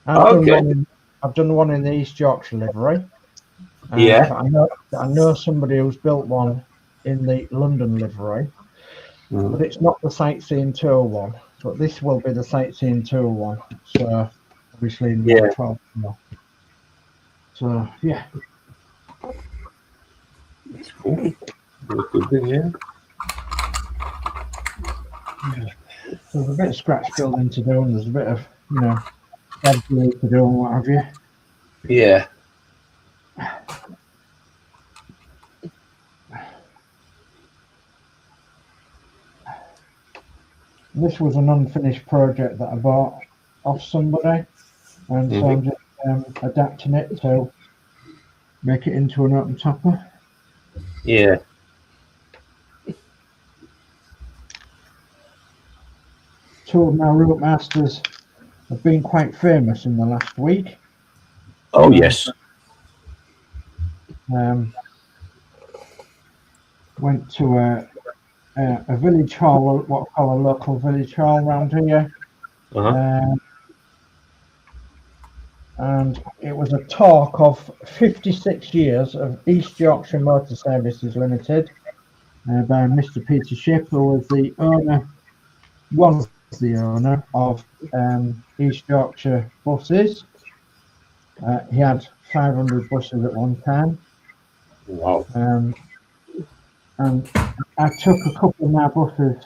Okay. I've done one in the East Yorkshire livery. Yeah. But I know somebody who's built one in the London livery, but it's not the sightseeing tour one. But this will be the sightseeing tour one. So obviously, Yeah. 12 more. So yeah. That's cool. That's good thing, yeah. So there's a bit of scratch building to do, and there's a bit of, head glue to do and what have you. Yeah. This was an unfinished project that I bought off somebody, and so I'm just adapting it to make it into an open topper. Yeah. Two of my route masters have been quite famous in the last week. Oh, yes. Went to a village hall, what I call a local village hall around here. And it was a talk of 56 years of East Yorkshire Motor Services Limited by Mr. Peter Shipp, who was the owner of East Yorkshire buses. He had 500 buses at one time. Wow. And I took a couple of my buses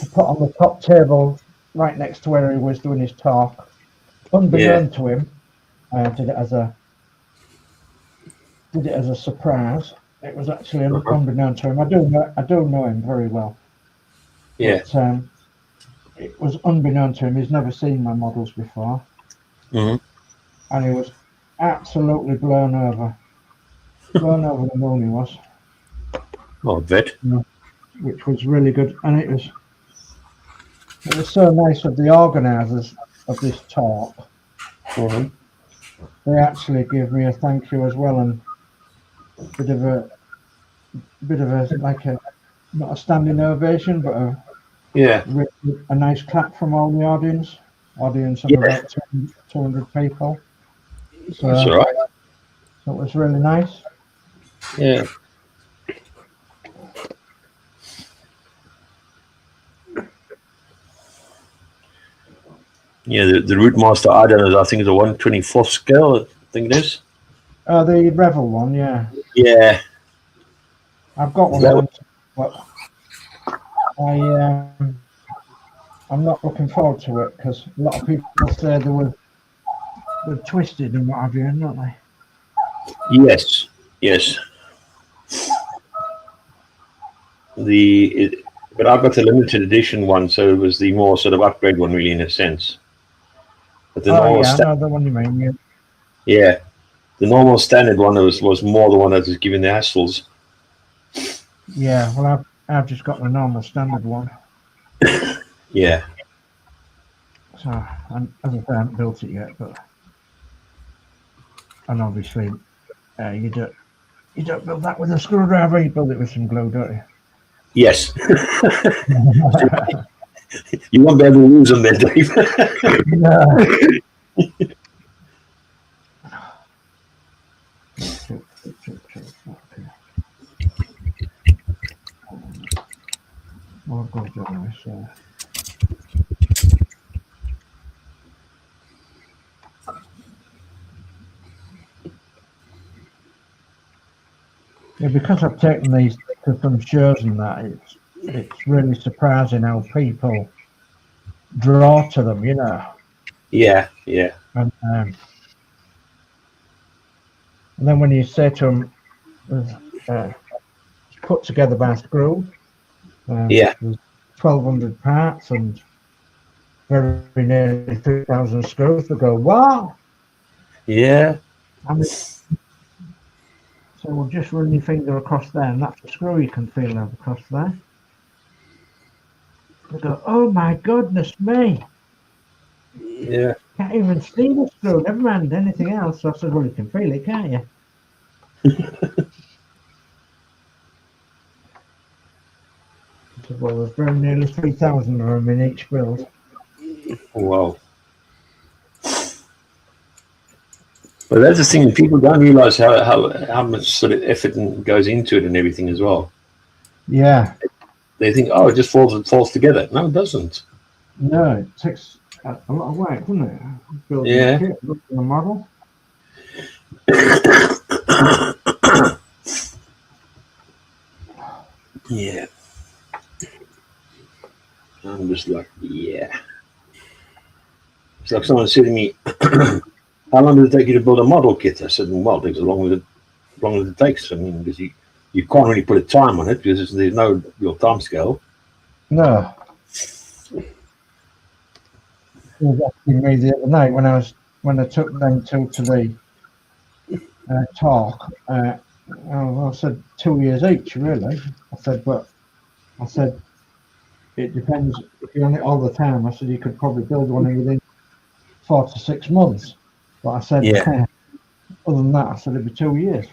to put on the top table right next to where he was doing his talk. Unbeknown to him, did it as a surprise. It was actually unbeknown to him. I do know him very well. Yeah. But, it was unbeknown to him. He's never seen my models before, and he was absolutely blown over the moon. He was. Oh, I bet. Which was really good, and it was so nice of the organisers of this talk. They actually gave me a thank you as well, and a bit of a like a not a standing ovation, but a nice clap from all the audience of about 200 people. So that's all right. So it was really nice. Yeah. Yeah, the route master I done is, I think, is a 1/24th scale. I think it is. The Revel one, yeah. Yeah. I've got one, but I'm not looking forward to it because a lot of people say they're twisted and what have you, aren't they? Yes. Yes. But I've got the limited edition one, so it was the more sort of upgrade one, really, in a sense. But the normal I know the one you mean. Yeah, the normal standard one was more the one that was giving the hassles. Yeah, well, I've just got the normal standard one. Yeah. So, as I say, I haven't built it yet, and obviously, you don't build that with a screwdriver. You build it with some glue, don't you? Yes. You won't be able to lose them there, Dave. No. Oh, God, yeah, because I've taken these to some shows and that, it's really surprising how people draw to them, you know. Yeah, yeah. And then when you say to them, put together by Sprue, Yeah. there's 1,200 parts and very nearly 3,000 screws, they go, wow. Yeah. I mean, so we'll just run your finger across there, and that's the screw you can feel across there. They go, oh my goodness me. Yeah. Can't even see the screw, never mind anything else. So I said, well, you can feel it, can't you? So Well, there's very nearly 3,000 of them in each build. Wow. But that's the thing, people don't realise how much sort of effort goes into it and everything as well. Yeah. They think, oh, it just falls together. No, it doesn't. No, it takes a lot of work, doesn't it? Building Yeah. a kit, building a model. Yeah. I'm just like, yeah. It's like someone said to me, how long does it take you to build a model kit? I said, well, it takes as long as it takes. I mean, because you can't really put a time on it because there's no real time scale. No. It was asking me the other night when I took them to the talk. I said 2 years each, really. I said, it depends. If you're on it all the time, I said you could probably build one within 4 to 6 months. But I said, Yeah. Other than that, I said it'd be 2 years.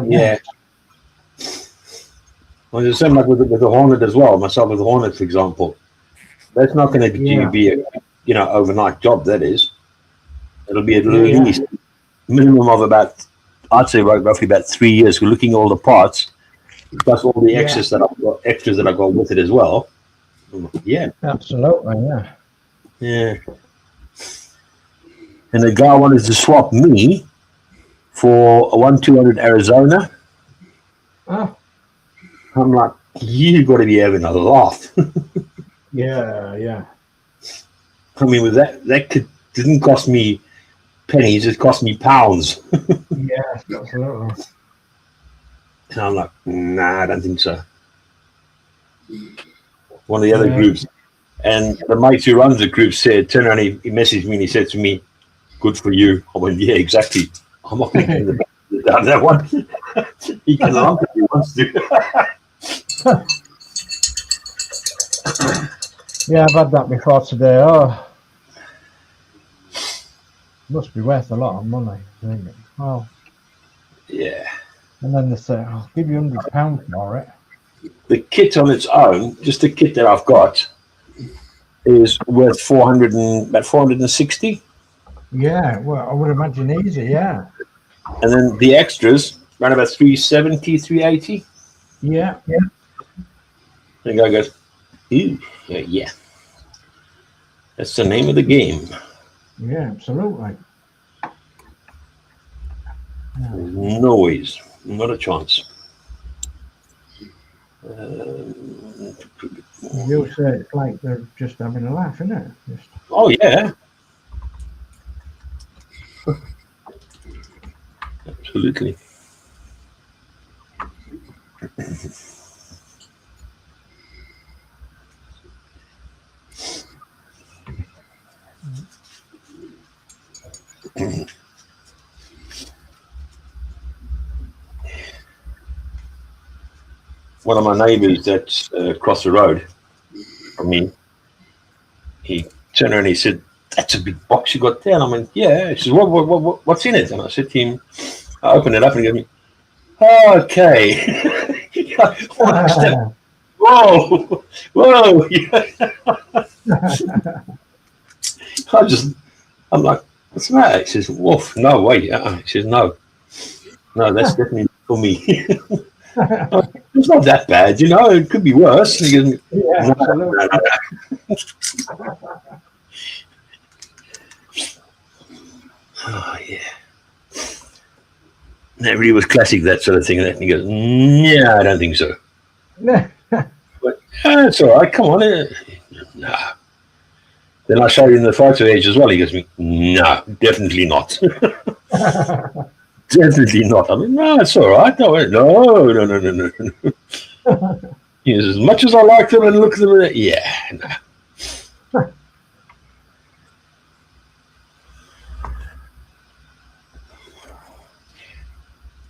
Yeah. Well, it's the same like with the Hornet as well. Myself with the Hornet, for example, that's not going to be a overnight job. That is, it'll be at least minimum of about, I'd say roughly about 3 years. We're looking at all the parts, plus all the extras that I've got with it as well. Yeah, Absolutely, yeah. yeah. And the guy wanted to swap me for a 1200 Arizona. Oh. I'm like, you got to be having a laugh. Yeah. I mean, with that didn't cost me pennies; it cost me pounds. Yes, absolutely. And I'm like, nah, I don't think so. One of the other groups, and the mate who runs the group turned around, he messaged me and he said to me, "Good for you." I went, "Yeah, exactly. I'm not going to down that one." He can laugh if he wants to. Yeah, I've had that before today. Oh, must be worth a lot of money, isn't it? Oh, Yeah. and then they say, "I'll give you £100 for it." The kit on its own, just the kit that I've got, is worth about 460. Yeah, well, I would imagine easy. Yeah. And then the extras, around about 370, 380. Yeah. And the guy goes, "Ooh, yeah. That's the name of the game." Yeah, absolutely. No ways, not a chance. You say it's like they're just having a laugh, isn't it? Just... Oh yeah, absolutely. One of my neighbours that's across the road from me, he turned around and he said, "That's a big box you got there." And I went, "Yeah." He says, "What's in it?" And I said to him, I opened it up and he goes, "Okay." Whoa. I'm like, "What's the matter?" He says, "Woof, no way." He says, no, that's definitely for me." It's not that bad, it could be worse. He goes, Yeah, no. Oh yeah. And everybody was classic, that sort of thing. And he goes, "Yeah, I don't think so." But it's all right. Come on. Nah. Then I showed him the photo age as well. He goes, "No, definitely not." Definitely not. I mean, no, it's all right. No. He goes, "As much as I like them and look at them, yeah, no."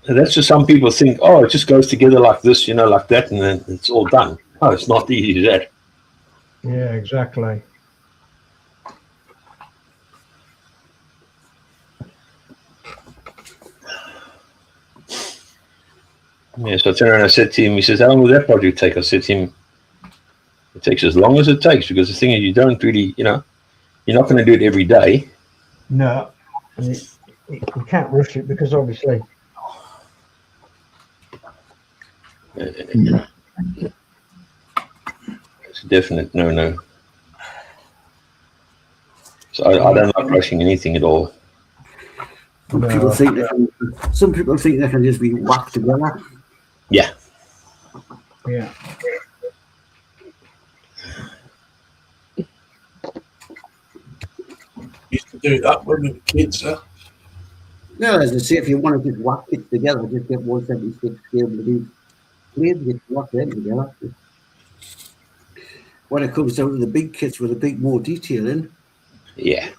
And that's just some people think, oh, it just goes together like this, like that, and then it's all done. No, it's not easy as that. Yeah, exactly. Yeah, so I turned around and I said to him, he says, "How long will that project take?" I said to him, It takes as long as it takes, because the thing is, you don't really, you're not going to do it every day. No, and you can't rush it because obviously. It's a definite no. So I don't like rushing anything at all. Some people think they can just be whacked together. Yeah. Yeah. Used to do that when we were kids, huh? No, as I say, if you want to just whack it together, just get 176 scale to do blades, just whack them together. When it comes down to the big kits with a bit more detail in. Yeah.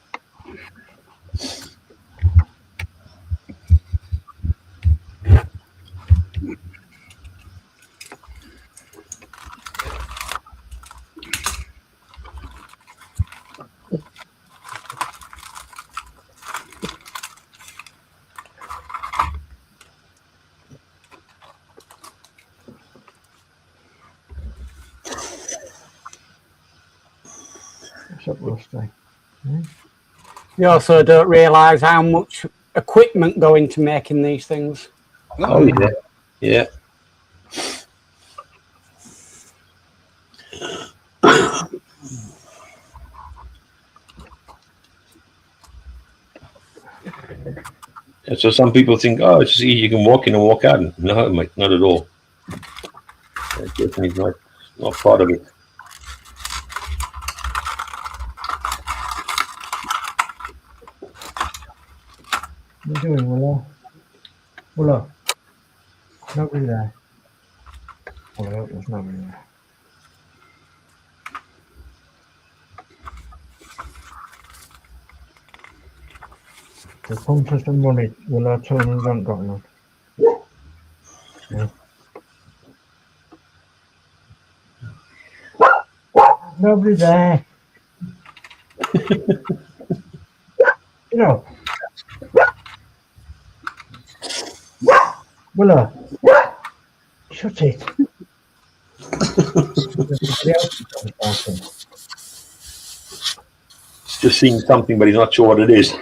You also don't realise how much equipment go into making these things. Oh, yeah. Yeah. And so some people think, oh, it's just easy, you can walk in and walk out. No, mate, not at all. That's definitely not part of it. What are you doing, Willow? Willow? Nobody there. Willow, there's nobody there. So come for some money. Willow, tell them we haven't got none. Yeah. Nobody there. You know. Willow. Shut it. He's just seeing something, but he's not sure what it is.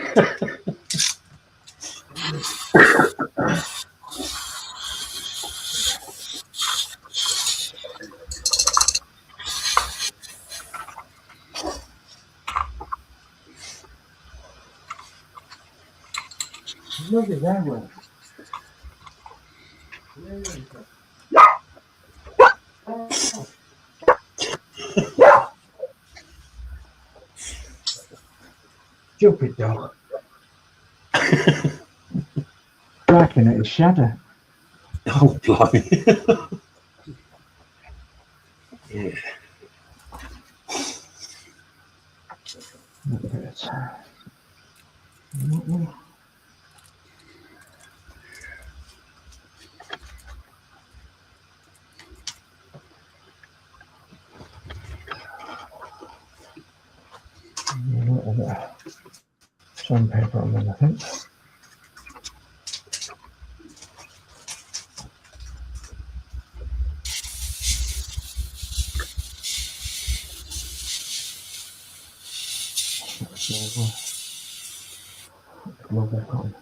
Look at that one. Stupid dog. Barking at his shadow. Oh, blimey. Yeah. Look at it. Sandpaper on them, I think. Glue back on.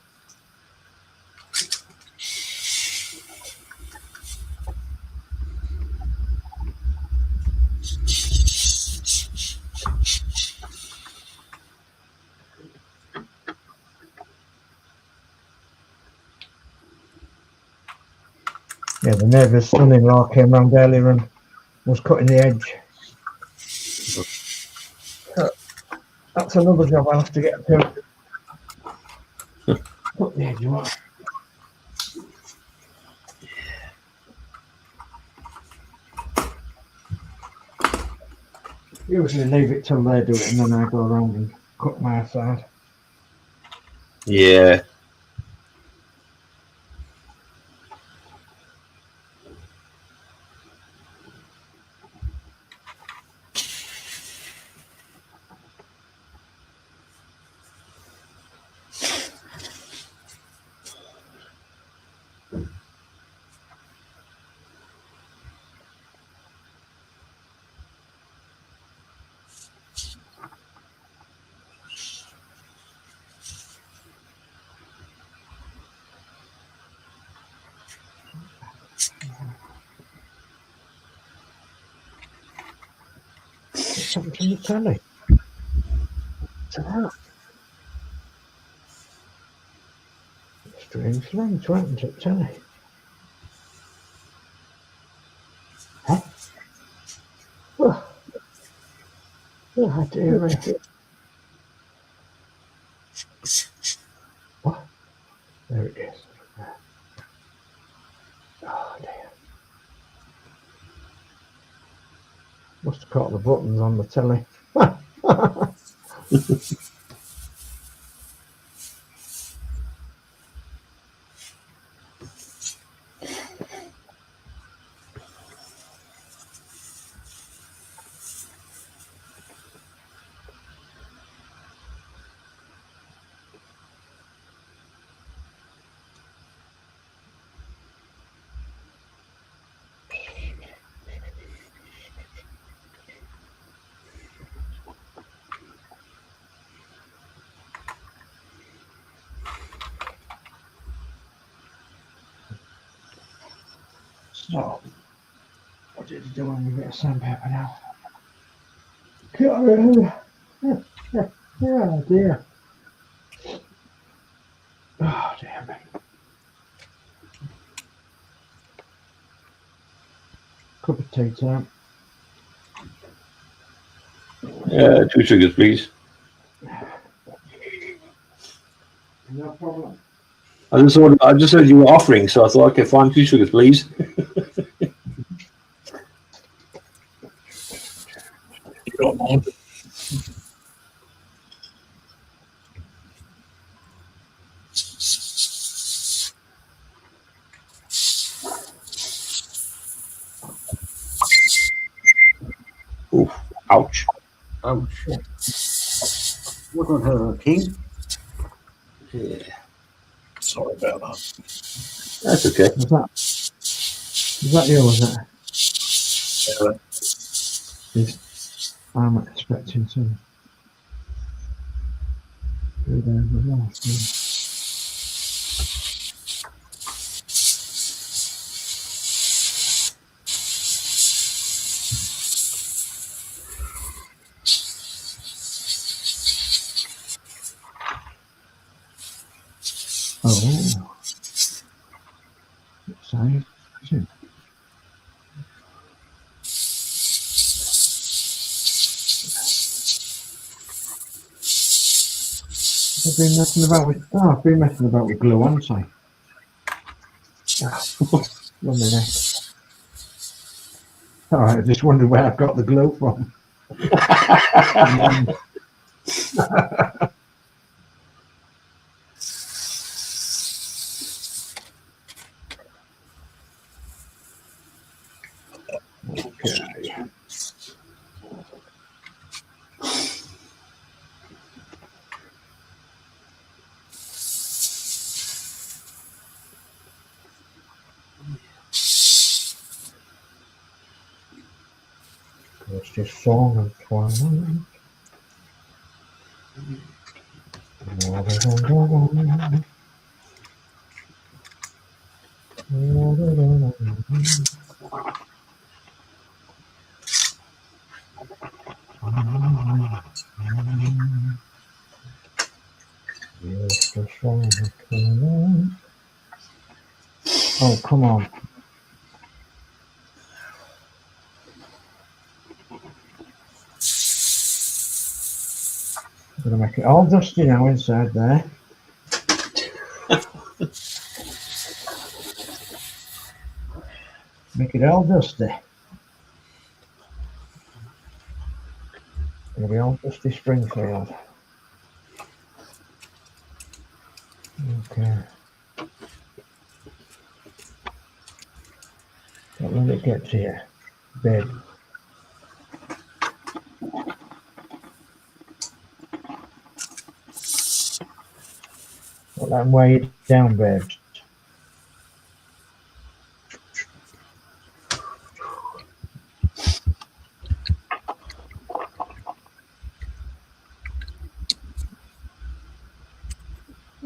Yeah, the neighbour's son-in-law came round earlier and was cutting the edge. That's another job I'll have to get to. Cut the edge off. Usually leave it till they do it and then I go around and cut my side. Yeah. What's happened to the telly? To that? Strange thing to happen to the telly. Huh? Oh dear me. What? There it is. Oh dear. Must have caught the buttons on the telly. So, what did you do when we get a sandpaper now? Oh dear. Oh dear me. Cup of tea time. 2 sugars, please. No problem. I just heard you were offering, so I thought, okay, fine, 2 sugars, please. You got one. Oof, ouch. Ouch. Wasn't her a king? Yeah, Sorry about that. that's okay. Was that you, was it? I'm expecting some. Do there as well. Oh. Exciting. I've been messing about with. Oh, I've been messing about with glue, haven't I? One minute. All right, I just wondered where I've got the glue from. Okay. It's just song and twine. Oh, come on. I'm going to make it all dusty now inside there. Make it all dusty. It'll be all dusty Springfield. Okay. Don't let it get to you. Bed. Let them weigh it down, babes.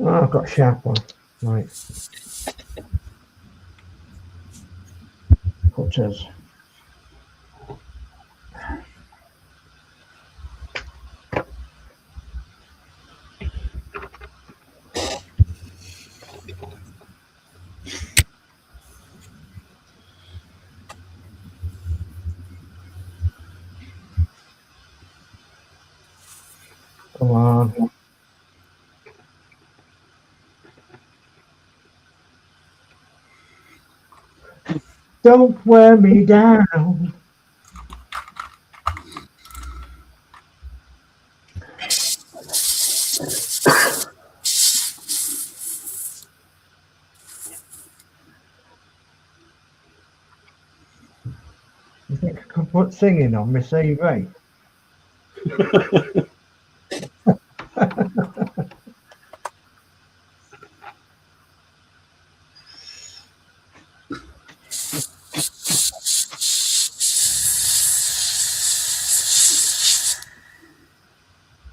Oh, I've got a sharp one. Right. Cutters. Come on. Don't wear me down. You think I could put singing on my CV?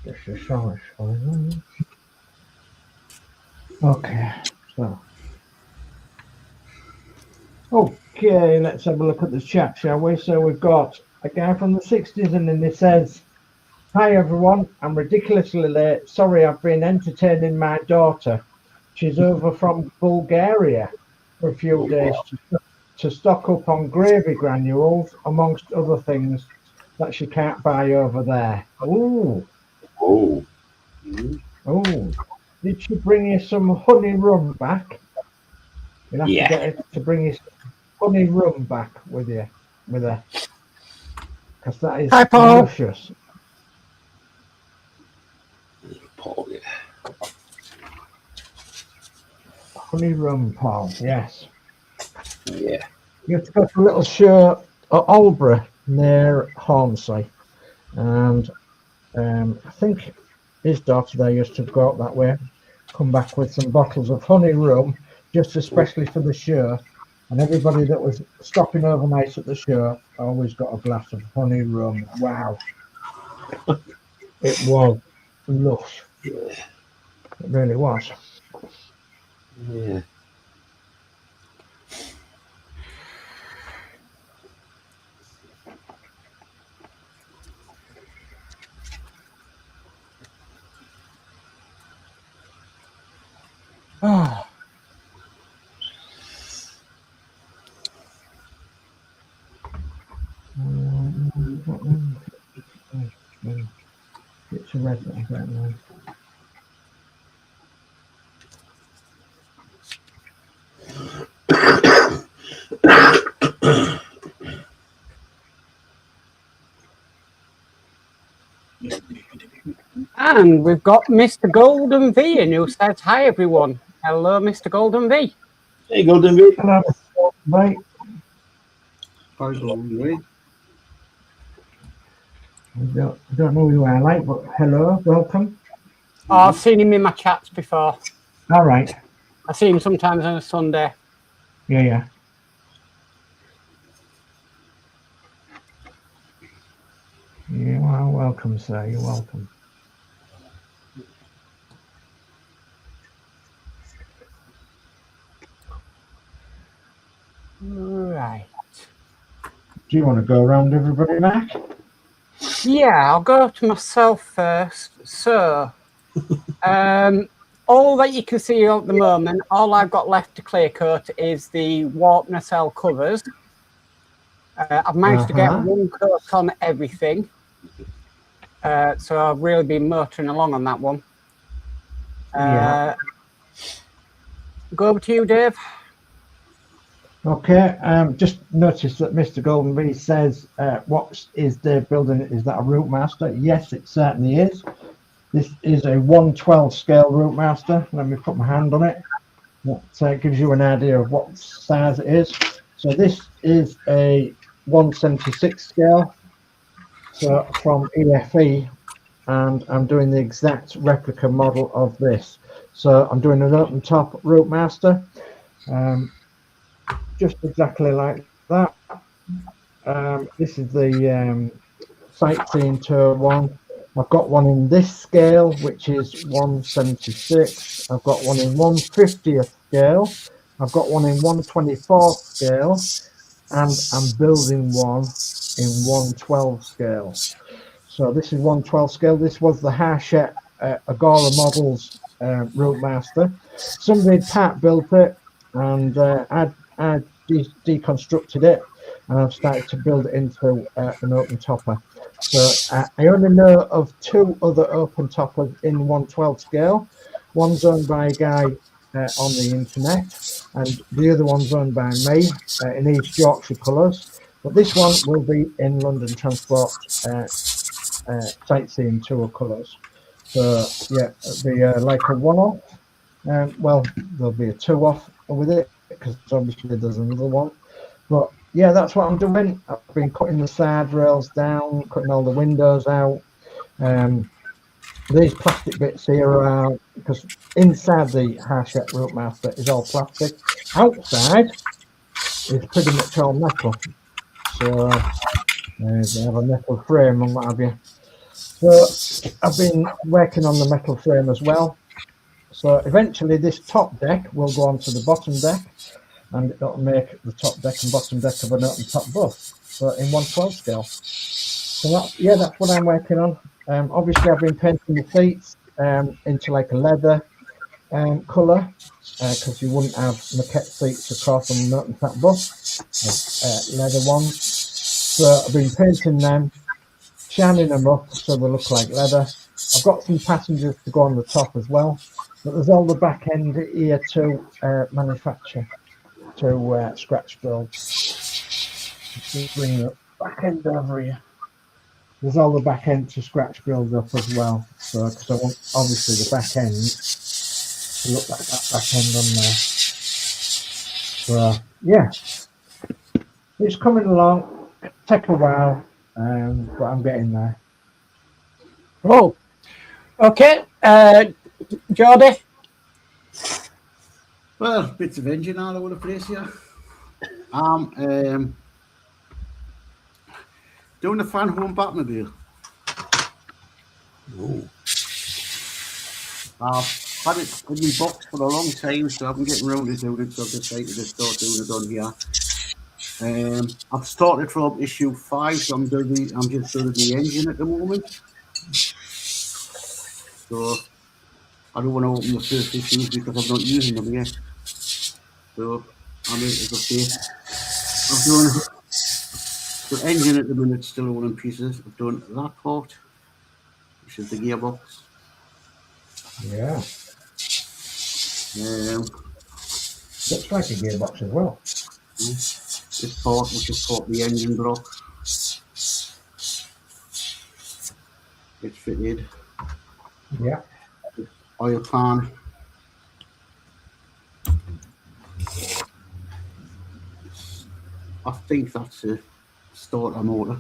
Just a song. Okay, so. Okay, let's have a look at the chat, shall we? So we've got a guy from the 60s, and then it says, "Hi everyone, I'm ridiculously late. Sorry, I've been entertaining my daughter. She's over from Bulgaria for a few days to stock up on gravy granules, amongst other things that she can't buy over there." Ooh. Oh. Oh. Did she bring you some honey rum back? You'll have to get her to bring you some honey rum back with her. Because that is delicious. Paul, yeah. Honey rum, Paul, yes. Yeah. You have to go to a little show at Albury near Hornsey. And I think his daughter there used to go out that way, come back with some bottles of honey rum, just especially for the show. And everybody that was stopping overnight at the show always got a glass of honey rum. Wow. It was lush. It really was. Yeah. Oh. It's a red one, I don't know. And we've got Mr. Golden V in who says, "Hi everyone." Hello, Mr. Golden V. Hey, Golden V. Hello, mate. Hi, Golden V. I don't know who you are, like, but hello, welcome. Oh, I've seen him in my chats before. All right. I see him sometimes on a Sunday. Yeah. You are welcome, sir. You're welcome. Right. Do you want to go around everybody, Mac? Yeah, I'll go to myself first. So, all that you can see at the moment, all I've got left to clear coat is the warp nacelle covers. I've managed to get one coat on everything. So I've really been motoring along on that one. Yeah. Go over to you, Dave. Okay, just noticed that Mr. Golden V says, what is Dave building? Is that a route master? Yes, it certainly is. This is a 1/12 scale route master. Let me put my hand on it. That gives you an idea of what size it is. So this is a 1/76 scale, so from EFE, and I'm doing the exact replica model of this. So I'm doing an open top route master. Just exactly like that. This is the sightseeing tour one. I've got one in this scale, which is 1/76. I've got one in 1/50th scale. I've got one in 1/24th scale, and I'm building one in 1/12 scale. So this is 1/12 scale. This was the Hachette Agora Models route master. Somebody Pat built it, and I deconstructed it, and I've started to build it into an open topper. So I only know of 2 other open toppers in 1/12 scale. One's owned by a guy on the internet, and the other one's owned by me in East Yorkshire colours. But this one will be in London Transport sightseeing tour colours. So yeah, it'll be like a one-off. Well, there'll be a 2-off with it because obviously there's another one. But yeah, that's what I'm doing. I've been cutting the side rails down, cutting all the windows out. These plastic bits here are, because inside the Harshette root master is all plastic. Outside is pretty much all metal. So they have a metal frame and what have you. So I've been working on the metal frame as well. So eventually this top deck will go onto the bottom deck, and it'll make the top deck and bottom deck of an open top bus. So in 1/12 scale. So that's what I'm working on. Obviously I've been painting the seats into like a leather colour, because you wouldn't have Mccuk seats across on an open top bus, leather ones. So I've been painting them, shining them up so they look like leather. I've got some passengers to go on the top as well, but there's all the back end here to manufacture, to scratch build. Just bring the back end over here. There's all the back end to scratch build up as well. So, because I want obviously the back end to look like that back end on there. So, yeah, it's coming along. Take a while, but I'm getting there. Oh, okay. Geordie? Well, bits of engine all over the place here. Doing the fan home Batmobile. Oh. I've had it in my box for a long time, so I've been getting around to doing it, so I've decided to start doing it on here. I've started from issue 5, so I'm just doing the engine at the moment. So I don't want to open the first issues because I'm not using them yet. So I'm able to say I'm doing the engine at the minute, still all in pieces. I've done that part, which is the gearbox. Yeah. Looks like a gearbox as well. This part, which is called the engine block. It's fitted. Yeah. Oil pan. I think that's a starter motor.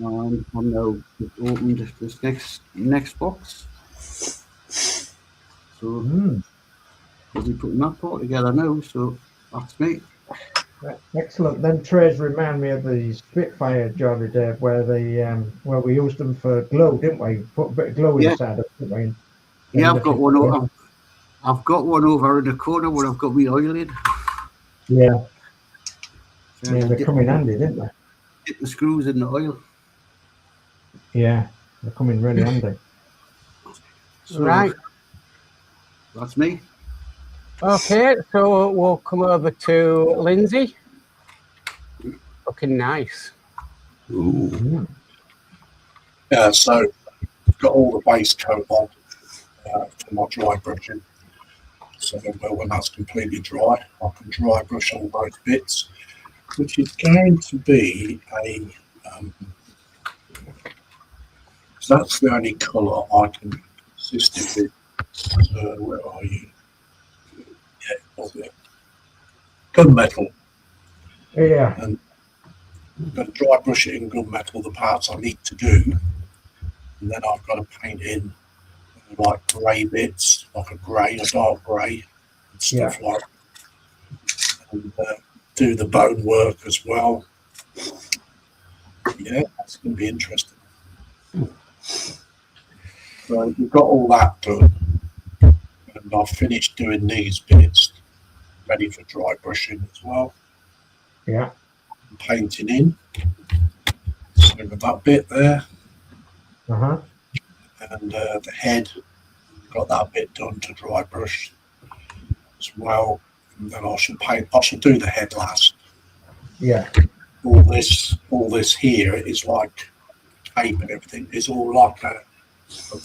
I'm now opened this next box. So we'll be putting that part together now. So that's me. Right, excellent. Them trays remind me of the Spitfire, Geordie Dave, where we used them for glue, didn't we? Put a bit of glue inside of it, didn't we? Yeah, I've got one over. I've got one over in the corner where I've got my oil in. Yeah. Yeah, they come in handy, didn't they? Get the screws in the oil. Yeah, they come in really handy. So, Right. That's me. Okay, so we'll come over to Lindsey. Looking nice. Ooh. Yeah, so I've got all the base coat on for my dry brushing. So when that's completely dry, I can dry brush all those bits, which is going to be a so that's the only colour I can consistently. Where are you? Yeah, what's it? Gunmetal. Yeah. And I'm going to dry brush it in gunmetal, the parts I need to do, and then I've got to paint in like grey bits, like a dark grey, and stuff like that. And do the bone work as well. Yeah, that's going to be interesting. So we've got all that done, and I've finished doing these bits, ready for dry brushing as well. Yeah. Painting in. So with that bit there. Uh-huh. And the head, got that bit done to dry brush as well. And then I shall do the head last. Yeah. all this here is like tape and everything. It's all like a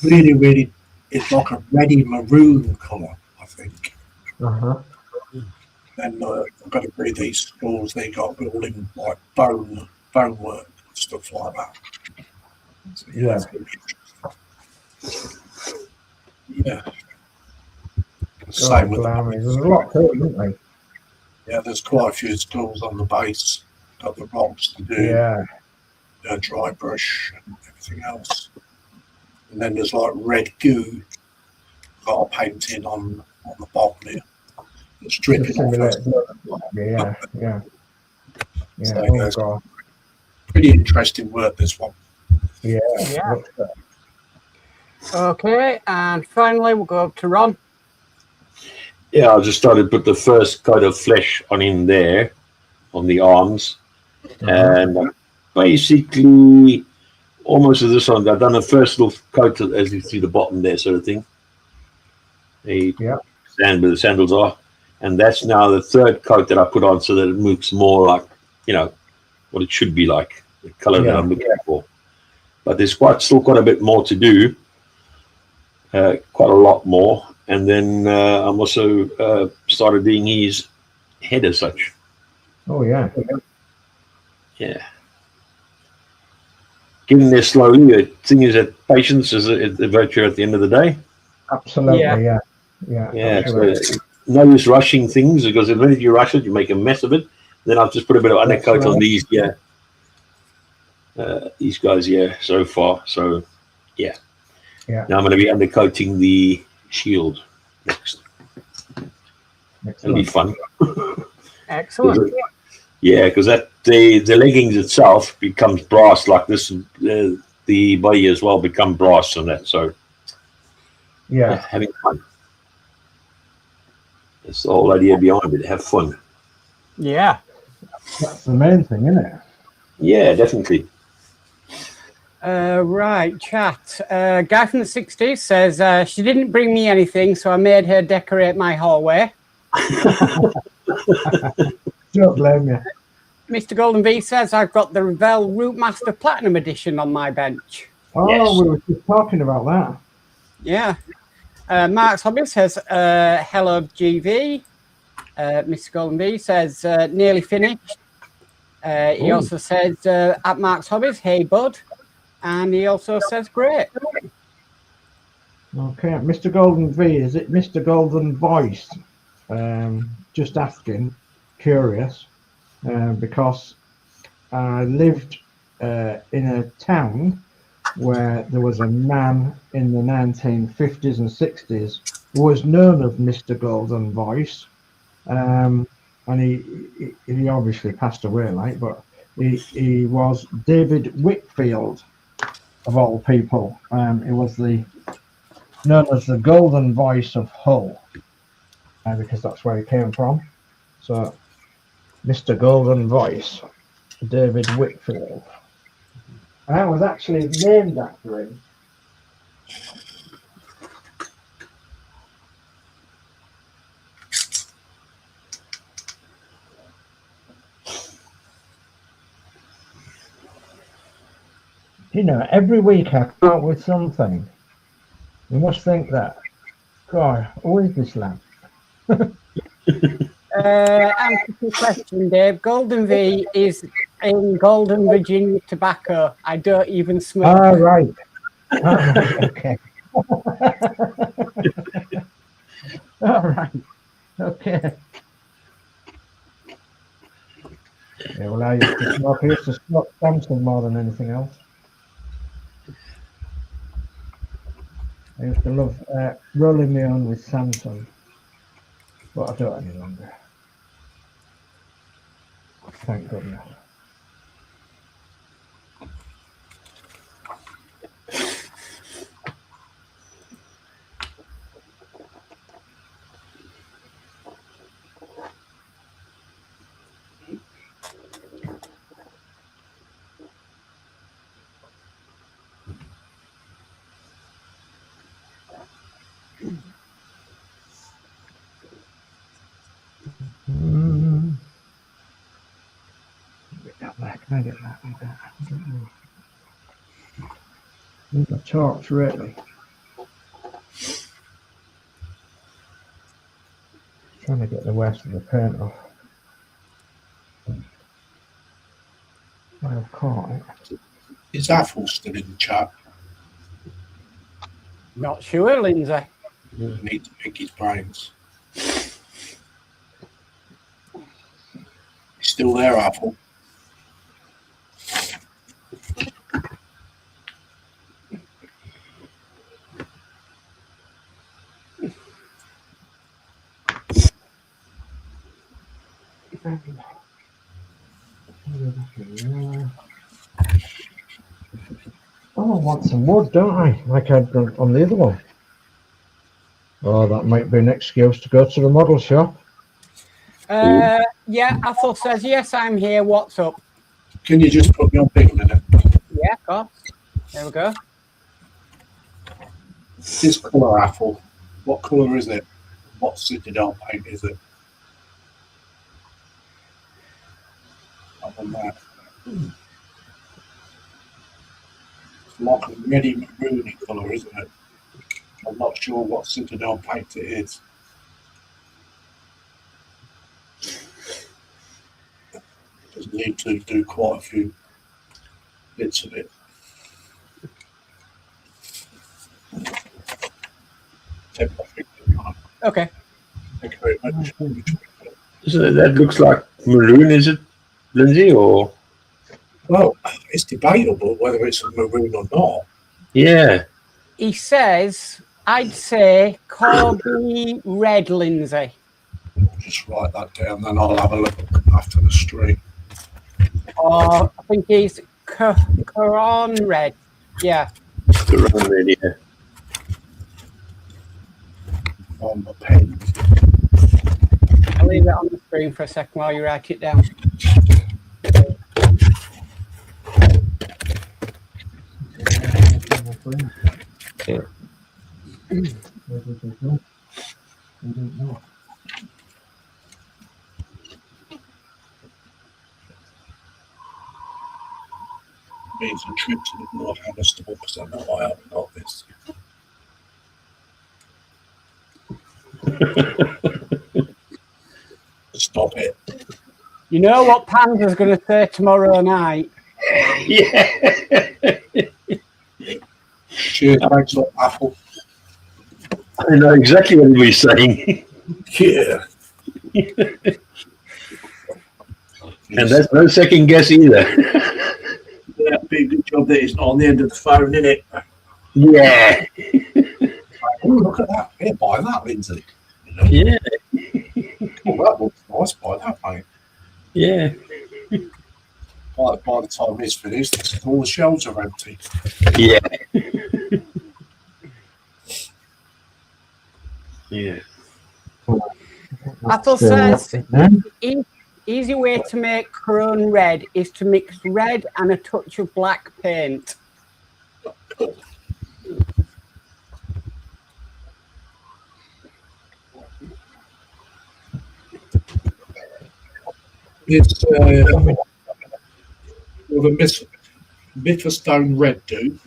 really, it's like a reddy maroon colour, I think. Uh-huh. And I've got to read these schools, they got all in like bone work and stuff like that. So, Yeah. it's gonna be interesting. Yeah. Same with There's a lot to it, isn't there? yeah, there's quite a few schools on the base. Got the rocks to do, Yeah. dry brush and everything else. And then there's like red goo, got a painting on the bottom here. It's dripping off. Yeah. So, Oh, God. pretty interesting work, this one. Yeah. Yeah. Okay, and finally we'll go up to Ron. Yeah, I just started to put the first coat of flesh on in there, on the arms. And basically, almost as this one, I've done the first little coat, as you see the bottom there, sort of thing. The sand where the sandals are. And that's now the third coat that I put on so that it looks more like, what it should be like, the color that I'm looking for. But there's still quite a bit more to do, quite a lot more. And then I'm also started doing his head as such. Oh, yeah. Yeah. Getting there slowly. The thing is that patience is the virtue at the end of the day. Absolutely, yeah. So no use rushing things, because the minute you rush it, you make a mess of it. Then I've just put a bit of undercoat on these these guys here so far. So yeah. Now I'm going to be undercoating the shield next. It'll be fun. Excellent. Yeah, because the leggings itself becomes brass like this. The body as well become brass and that. So having fun. That's the whole idea behind it. Have fun. Yeah. That's the main thing, isn't it? Yeah, definitely. Right, chat. Guy from the 60s says, she didn't bring me anything, so I made her decorate my hallway. Don't blame you. Mr. Golden V says, I've got the Revell Rootmaster Platinum Edition on my bench. Oh, Yes. we were just talking about that. Yeah. Mark's Hobby says, hello, GV. Mr. Golden V says, nearly finished. He also says, at Mark's Hobbies, hey, bud. And he also says, great. Okay, Mr. Golden V, is it Mr. Golden Voice? Just asking, curious, because I lived in a town where there was a man in the 1950s and 60s who was known as Mr. Golden Voice, and he obviously passed away, like, but he was David Whitfield, of all people. He was known as the Golden Voice of Hull, because that's where he came from. So, Mr. Golden Voice, David Whitfield. I was actually named after him. You know, every week I come up with something. You must think that, God, who is this lad? Answer to the question, Dave. Golden V is in Golden Virginia tobacco. I don't even smoke. Ah, right. Okay. All right. Okay. Yeah, well, I used to smoke Samson more than anything else. I used to love rolling me on with Samson, but I don't any longer. Thank goodness. Can I get that like that? I don't know. Need a torch, really. Trying to get the rest of the paint off. I've caught it. Is Apple still in the chat? Not sure, Lindsay. I need to pick his brains. He's still there, Apple. Oh, I want some wood, don't I? Like I'd done on the other one. Oh, that might be an excuse to go to the model shop. Yeah, Athel says, yes, I'm here. What's up? Can you just put me on big a minute? Yeah, of course. There we go. This colour, Apple. What colour is it? What citadel paint is it? Other than that. It's like a reddy maroony colour, isn't it? I'm not sure what citadel paint it is. Just need to do quite a few bits of it. Okay. Thank you very much. So that looks like maroon, is it, Lindsay? Or Well, it's debatable whether it's a maroon or not. yeah, He says, I'd say Corby Red, Lindsay. I'll just write that down, then I'll have a look after the stream. Or I think he's crnr Red. Yeah. the round red, yeah. On the pen. I'll leave it on the screen for a second while you write it down. Yeah. Means a trip to the North Hammerstall because I know I haven't got this. Stop it. You know what Panda's going to say tomorrow night? Yeah. Cheers, thanks, Apple. I know exactly what he was saying. Yeah. And that's no second guess either. Yeah, big good job that it's not on the end of the phone, isn't it? Yeah. Oh, look at that. Yeah, buy that, Lindsay. Yeah. Oh, that looks nice. Buy that, mate. Yeah. By the time it's finished, all the shelves are empty. Yeah. Yeah. Athel says, easy way to make crnr red is to mix red and a touch of black paint. It's with a Mifferstone red, do.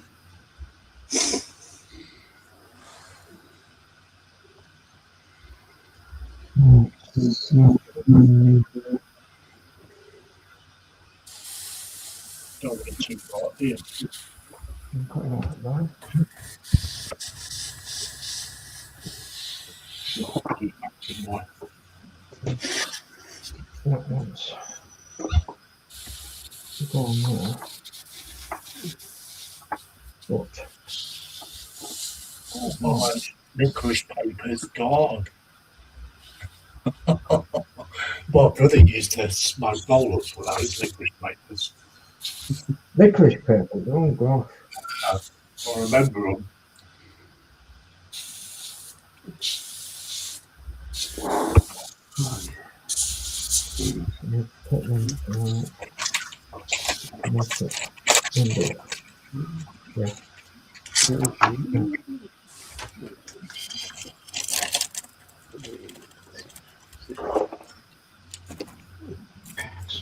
Don't want it too bright, do you? Not once. Go on there. What? Oh my licorice papers, God. My brother used to smoke roll-ups with those licorice papers. Licorice paper, oh gosh. I remember them. Put them yeah.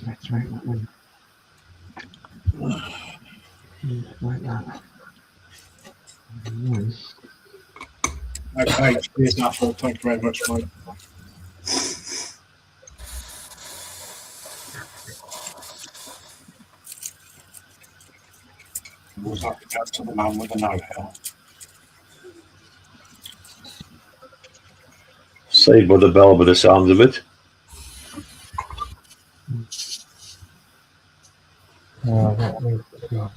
Let's make that one. Like that. Nice. Okay, cheers, Apple. Thank you very much, mate. We'll have to go to the man with the know-how. Saved by the bell by the sounds of it. That needs to go.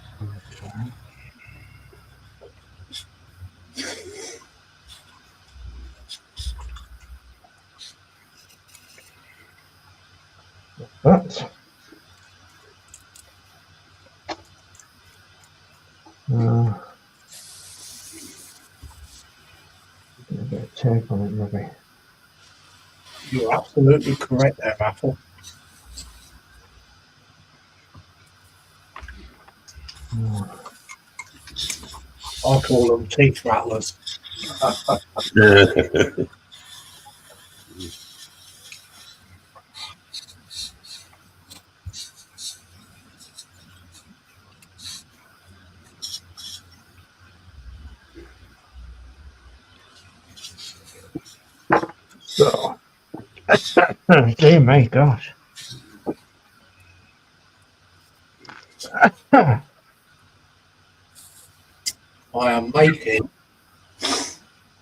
But a bit of tape on it, maybe. You're absolutely correct there, Apple. I call them teeth rattlers. So, dear me, gosh. I am making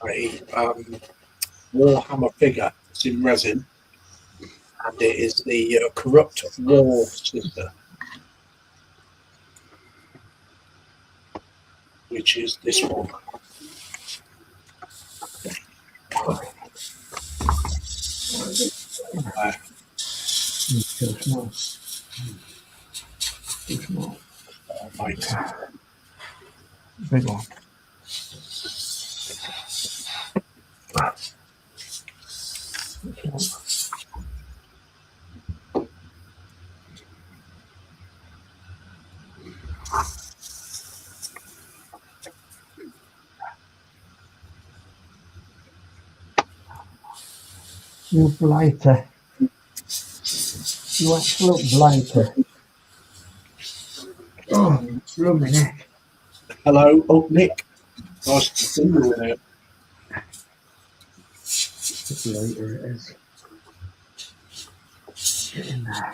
a Warhammer figure. It's in resin, and it is the corrupt war sister, which is this one. Too small. Too small. Mate. Big one. You blighter. You absolute blighter. Oh, rub my neck. Hello, oh Nick. Nice to see you in here. Blighter it is. Get in there.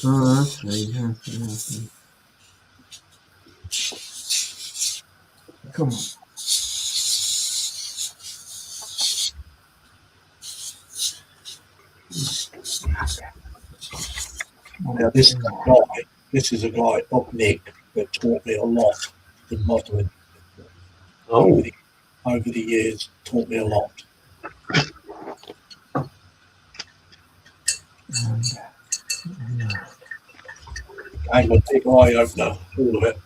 Oh, that's right. That's right. Come on. Now, this is a guy, Bob Nick, that taught me a lot in modelling. Oh, Over the years, taught me a lot. I'm a big eye opener, all of it.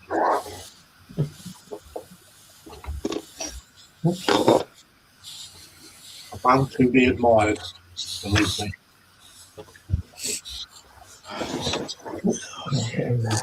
A man to be admired, believe me. Get in there.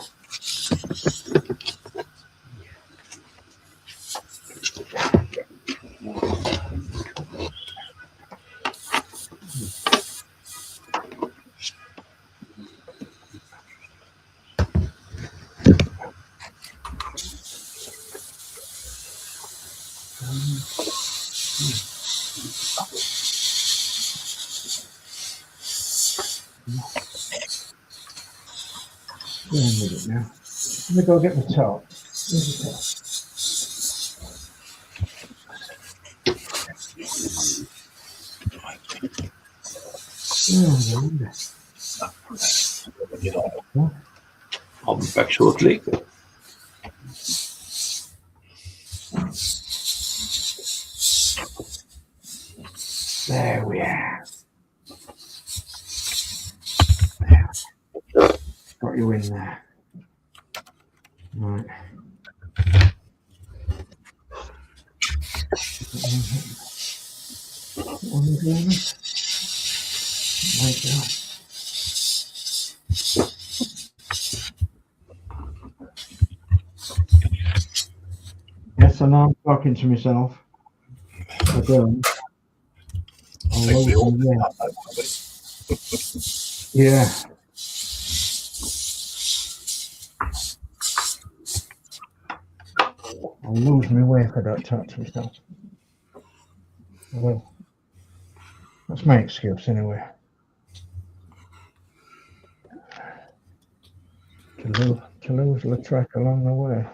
Wait a minute now. Let me go get the top. Where's the top? I'll be back shortly. There we are. Got you in there. Right. What are you doing? Like that. Yes, I know I'm talking to myself. I don't. I think we all do that, don't we? Yeah. lose my way if I don't talk to myself. I will. That's my excuse anyway. To lose the track along the way.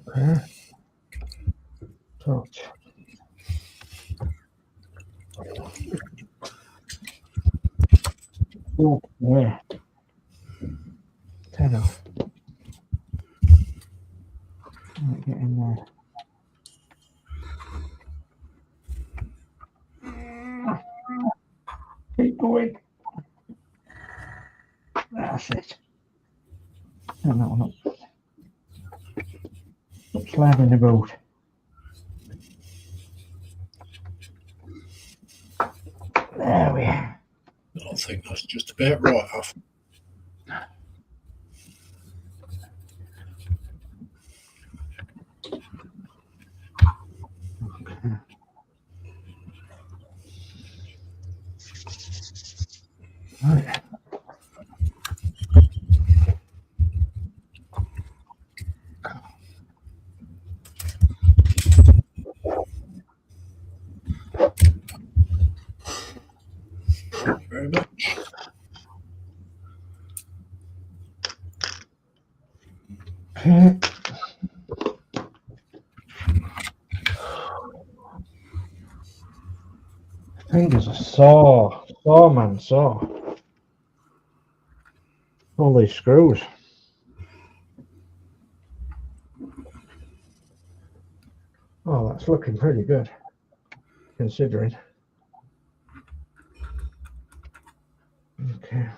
Okay. Touch. Oh, yeah. 10 off. Right, get in there. Keep going. That's it. Turn that one up. Stop slamming the boat. There we are. I think that's just about right off. Okay. Right. Thank you very much. Okay. Fingers are sore. Sore, man, sore. All these screws. Oh, that's looking pretty good, considering. Okay.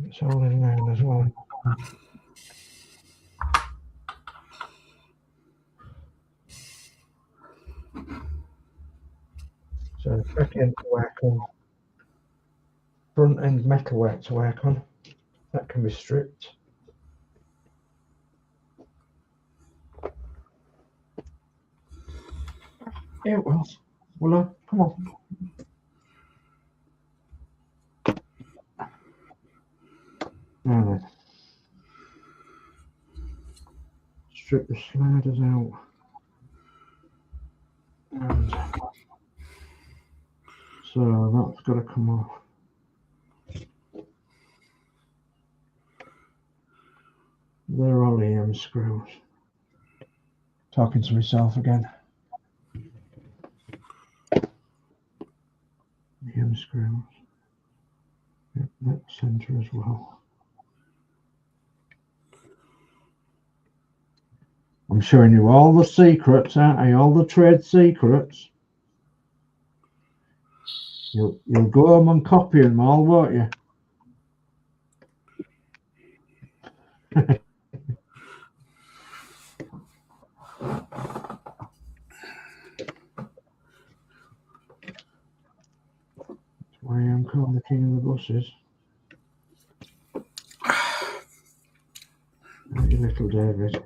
It's all in line as well. So back end to work on, front end metalwork to work on. That can be stripped. Yeah, it will. Will I? Come on. Now then. Strip the sliders out. And so that's got to come off. They're all EM screws. Talking to myself again. EM screws. Yep, that centre as well. I'm showing you all the secrets, aren't I? All the trade secrets. You'll go home and copy them all, won't you? That's why I'm called the king of the buses. Aren't you, little David?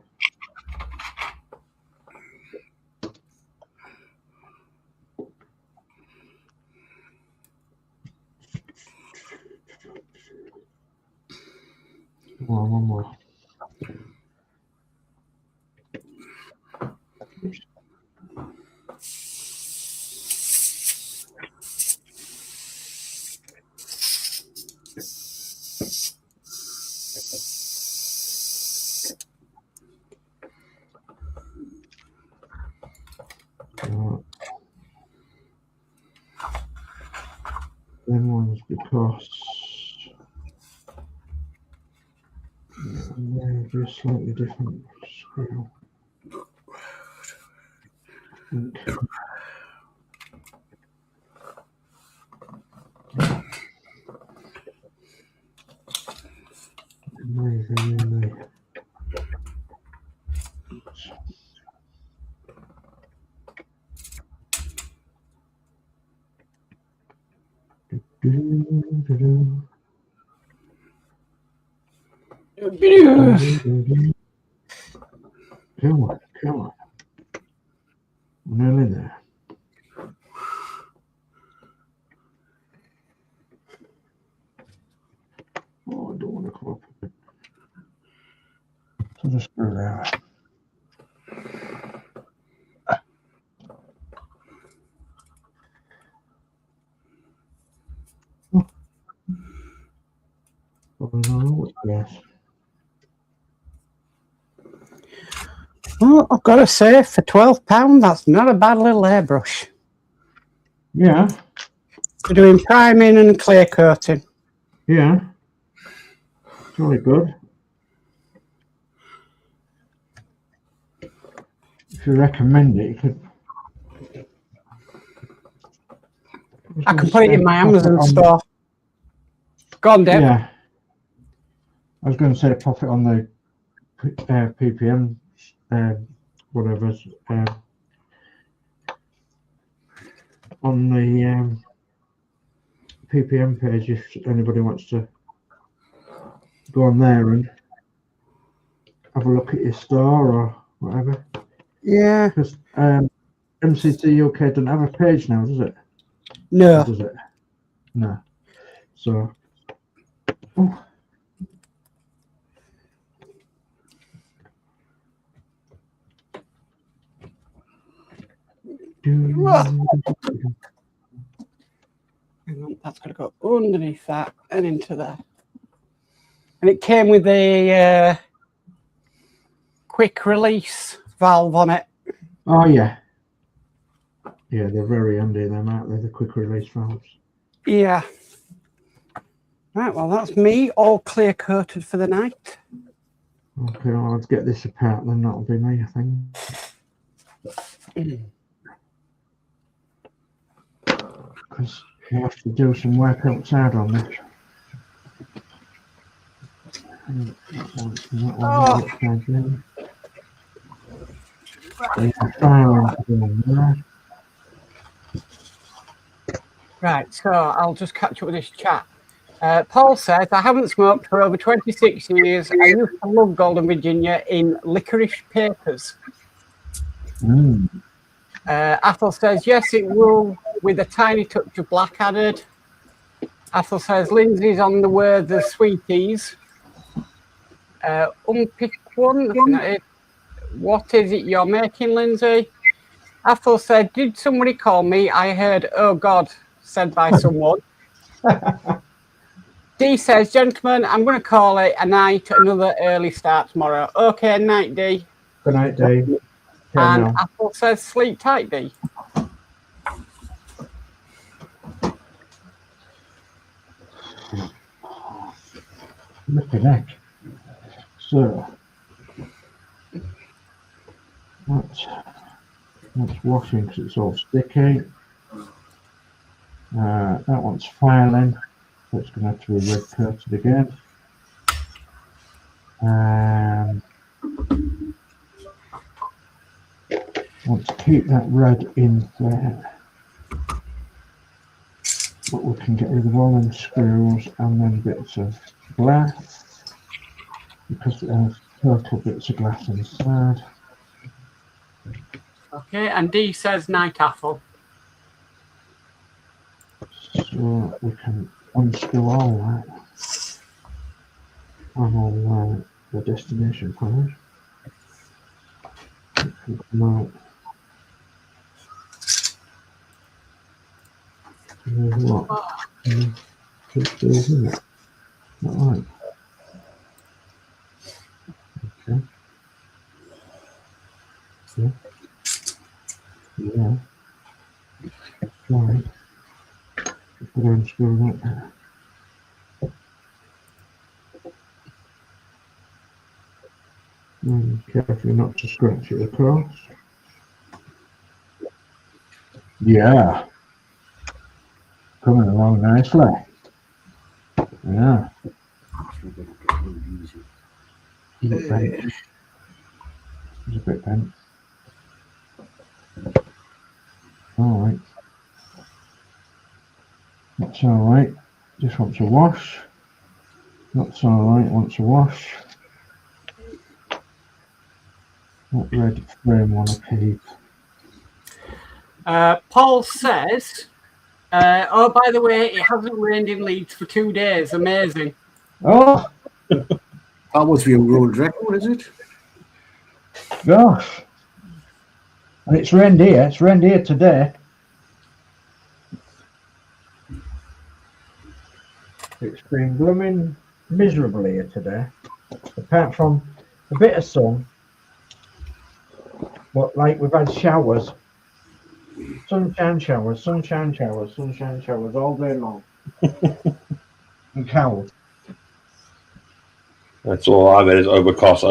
Come on, one more. Them ones because they'll be a slightly different screw. I think. Maybe. Come on, come on. We're nearly there. I'll just screw that. Yes. Well, I've got to say, for £12, that's not a bad little airbrush. Yeah. For doing priming and clear coating. Yeah. It's really good. If you recommend it, you could. I can put it in my Amazon store. Go on, Dave. Yeah. I was going to say pop it on the PPM, whatever, on the PPM page if anybody wants to go on there and have a look at your store or whatever. Yeah. Because MCT UK doesn't have a page now, does it? No. Or does it? No. So. Oh. That's got to go underneath that and into there. And it came with a quick release valve on it. Oh, yeah. Yeah, they're very handy, them, aren't they? The quick release valves. Yeah. Right, well, that's me all clear coated for the night. Okay, well, let's get this apart, then that'll be me, I think. Because you have to do some work outside on this. Right, so I'll just catch up with this chat. Paul says, I haven't smoked for over 26 years. I used to love Golden Virginia in licorice papers. Athel says, yes, it will, with a tiny touch of black added. Athel says, Lindsay's on the word the sweeties. Unpicked one. What is it you're making, Lindsay? Athel said, did somebody call me? I heard, oh God, said by someone. D says, gentlemen, I'm going to call it a night, another early start tomorrow. Okay, night, D. Good night, Dave. And Apple says, sleep tight, D. Look at that. So, that's washing because it's all sticky. That one's filing. So it's going to have to be red coated again. Want to keep that red in there. But we can get rid of all them screws and then bits of glass. Because it has total bits of glass inside. Okay, and D says night apple. So we can unscrew all that on the destination panel. It can come out. And there's what? Two screws in it. Not right. Okay. Yeah. Yeah. Right. Put on screw that there. And carefully not to scratch it across. Yeah. Coming along nicely. Yeah. He's a bit bent. He's a bit bent. Alright. That's alright. Just wants a wash. That's alright, wants a wash. That red frame one I keep. Paul says, oh, by the way, it hasn't rained in Leeds for 2 days. Amazing. Oh! That was your world record, is it? Gosh. And it's rained here. It's rained here today. It's been blooming miserable here today. Apart from a bit of sun. But like we've had showers. Sunshine showers all day long. And cold. That's all I've had is overcast.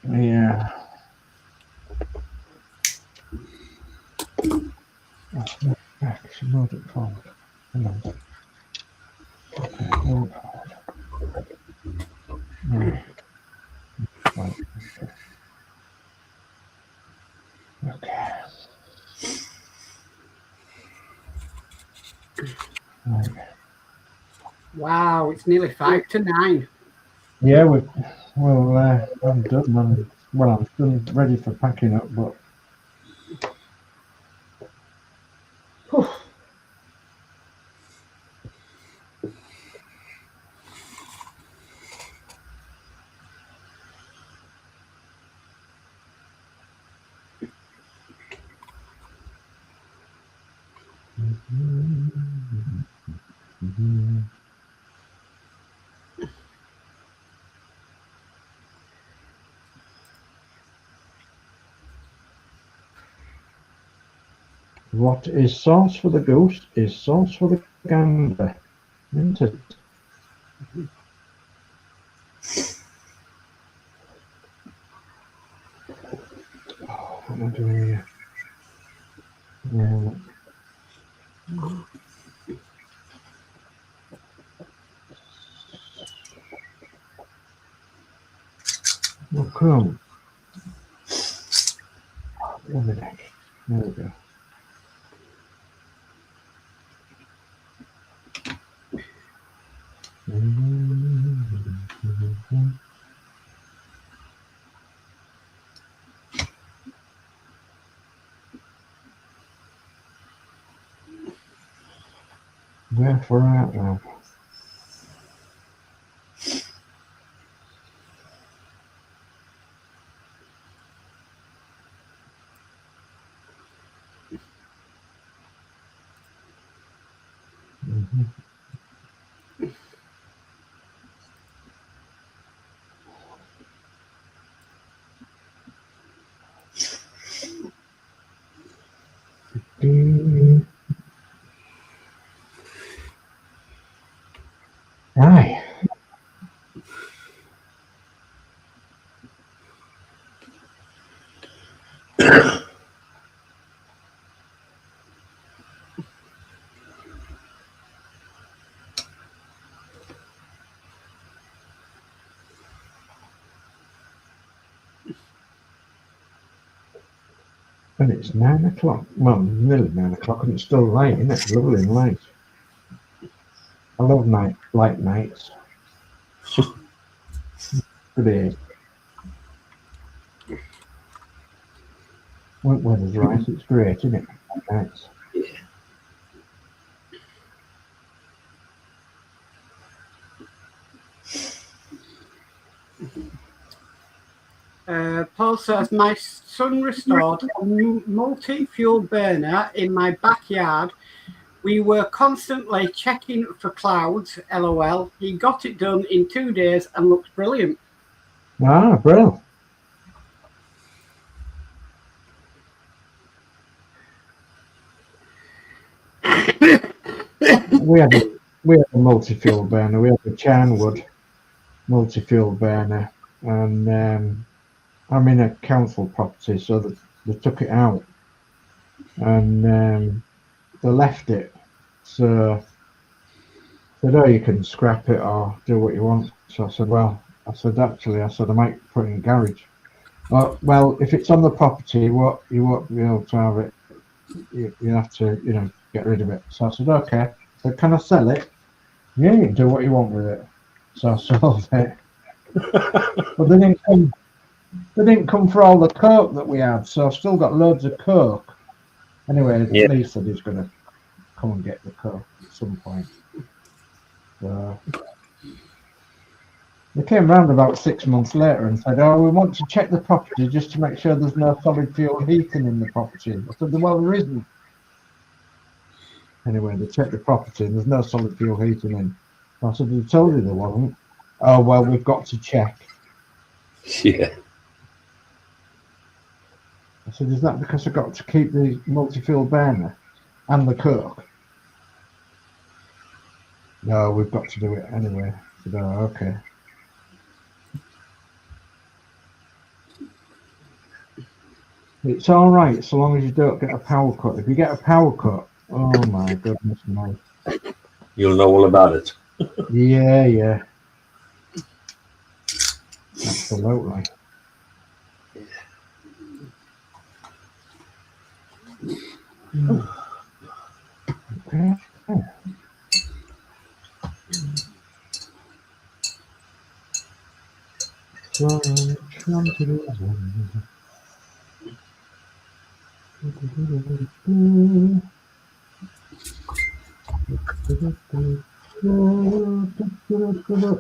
Yeah. Back, load it forward. Hang on. Okay, load forward. Right. Right. Okay. Right. Wow, it's nearly 5 to 9. Yeah, I'm done. I'm still ready for packing up, but. Whew. What is sauce for the goose is sauce for the gander, isn't it? Oh, what am I doing here? Yeah. Oh, come. 1 minute. There we go. Where for out now? Right. And it's 9 o'clock. Well, nearly 9 o'clock, and it's still light, isn't it? Lovely and light. I love light nights. Today. When weather's right, it's great, isn't it? Nights. Paul says, my son restored a multi-fuel burner in my backyard. We were constantly checking for clouds, LOL. He got it done in 2 days and looks brilliant. Ah, brilliant. we had a multi-fuel burner. We had a Charnwood multi-fuel burner, and I'm in a council property, so they took it out, and they left it. So said, "Oh, you can scrap it or do what you want." So I said, "Well," I said, I might put it in the garage. Well, if it's on the property, you won't be able to have it. You have to, get rid of it. So I said, "Okay." So can I sell it? Yeah, you can do what you want with it. So I sold it. But they didn't come for all the coke that we had, so I've still got loads of coke. Anyway, Lee said he's going to come and get the coke at some point. So, They came round about 6 months later and said, "Oh, we want to check the property just to make sure there's no solid fuel heating in the property." I said, "Well, there isn't." Anyway, they checked the property and there's no solid fuel heating in. I said, "I told you there wasn't." "Oh, well, we've got to check." Yeah. I said, "Is that because I've got to keep the multi-fuel burner and the cook?" "No, we've got to do it anyway." I said, "Oh, okay." It's all right so long as you don't get a power cut. If you get a power cut, oh my goodness me. You'll know all about it. Yeah. Absolutely. Okay.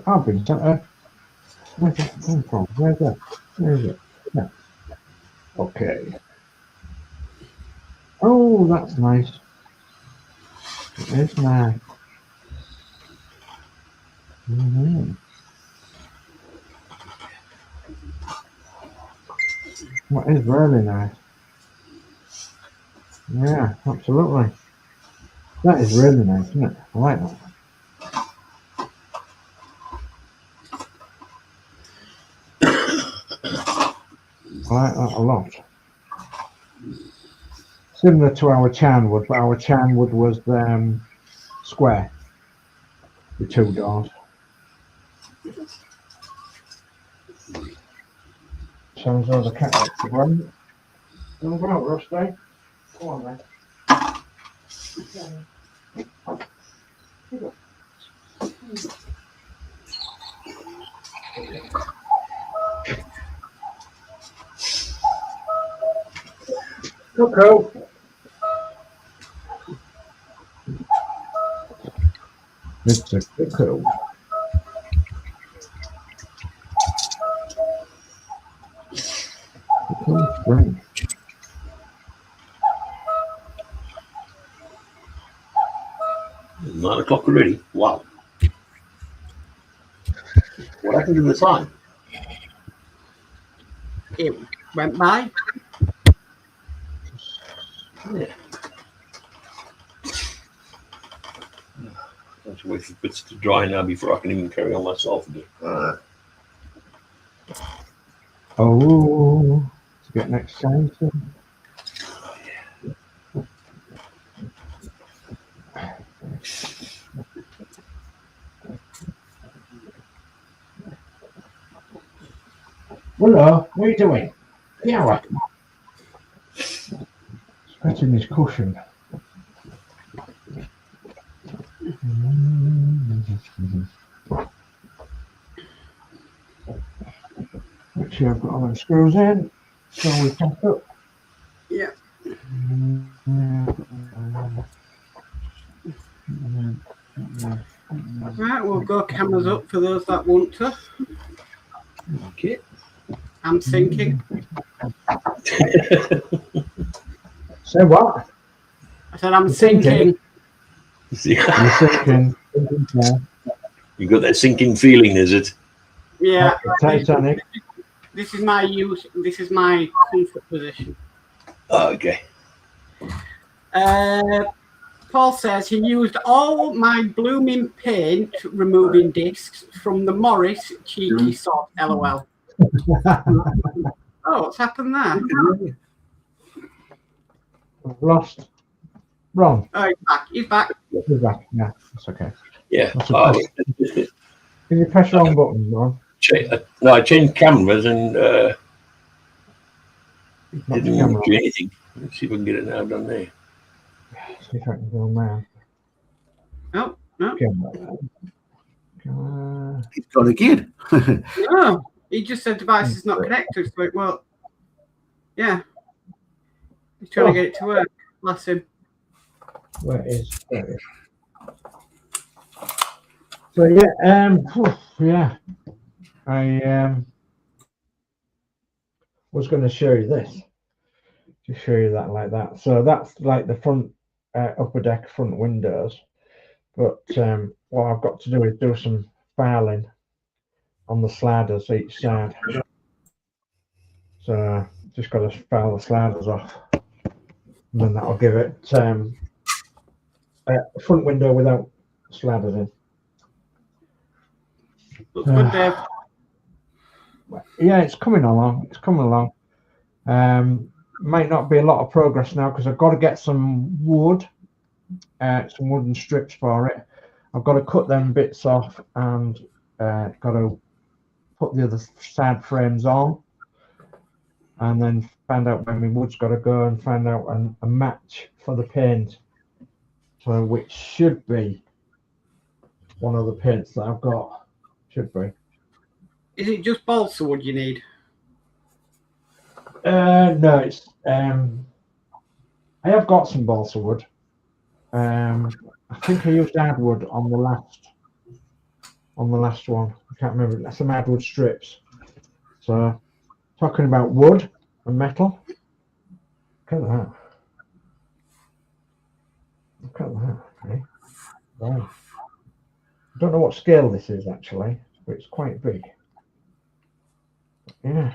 I've been sent a. Where's it come from? Where's it? Where is it? Yeah. Okay. Oh, that's nice. It is nice. That is really nice. Yeah, absolutely. That is really nice, isn't it? I like that. I like that a lot. Similar to our chan wood, but our chan wood was square with 2 doors. Sounds like the cat likes to run. You want to go out, Rusty? Go on then. Coco. Mr. Coco. Right. 9 o'clock already. Wow. What happened in the time? It went by. Yeah. I have to wait for bits to dry now before I can even carry on myself again. Oh, to get next time. Hello, what are you doing? Yeah, scratching his cushion. Make sure I've got all the screws in, so we pack up. Yeah. Right, we'll go cameras up for those that want to. Okay. I'm sinking. Say what? I said I'm You're sinking. sinking. You're sinking. You got that sinking feeling, is it? Yeah. Titanic. This is my comfort position. Oh, okay. Paul says he used all my blooming paint removing discs from the Morris cheeky sod. LOL. Oh, what's happened there? I've lost Ron. Oh, he's back. He's back. He's back. Yeah, that's okay. Yeah. Can you press wrong button, Ron? No, I changed cameras and didn't do anything. Let's see if we can get it now done there. See if I can go now. No, no. He's gone again. No, he just said device is not connected. So, well, yeah. He's trying to get it to work. Bless him. Where is it? So yeah, yeah. I was going to show you this, to show you that like that. So that's like the front upper deck front windows. But what I've got to do is do some filing on the sliders each side. So just got to file the sliders off, and then that'll give it a front window without sliders in. Looks good, Dave. Yeah, it's coming along. It's coming along. Might not be a lot of progress now because I've got to get some wood, some wooden strips for it. I've got to cut them bits off and got to put the other side frames on, and then find out where my wood's got to go and find out a match for the paint, so which should be one of the paints that I've got. Should be. Is it just balsa wood you need? No, it's I have got some balsa wood. I think I used hardwood on the last one. I can't remember. That's some hardwood strips. So talking about wood and metal. Look at that. Look at that. Okay. Right. I don't know what scale this is actually, but it's quite big. Yeah.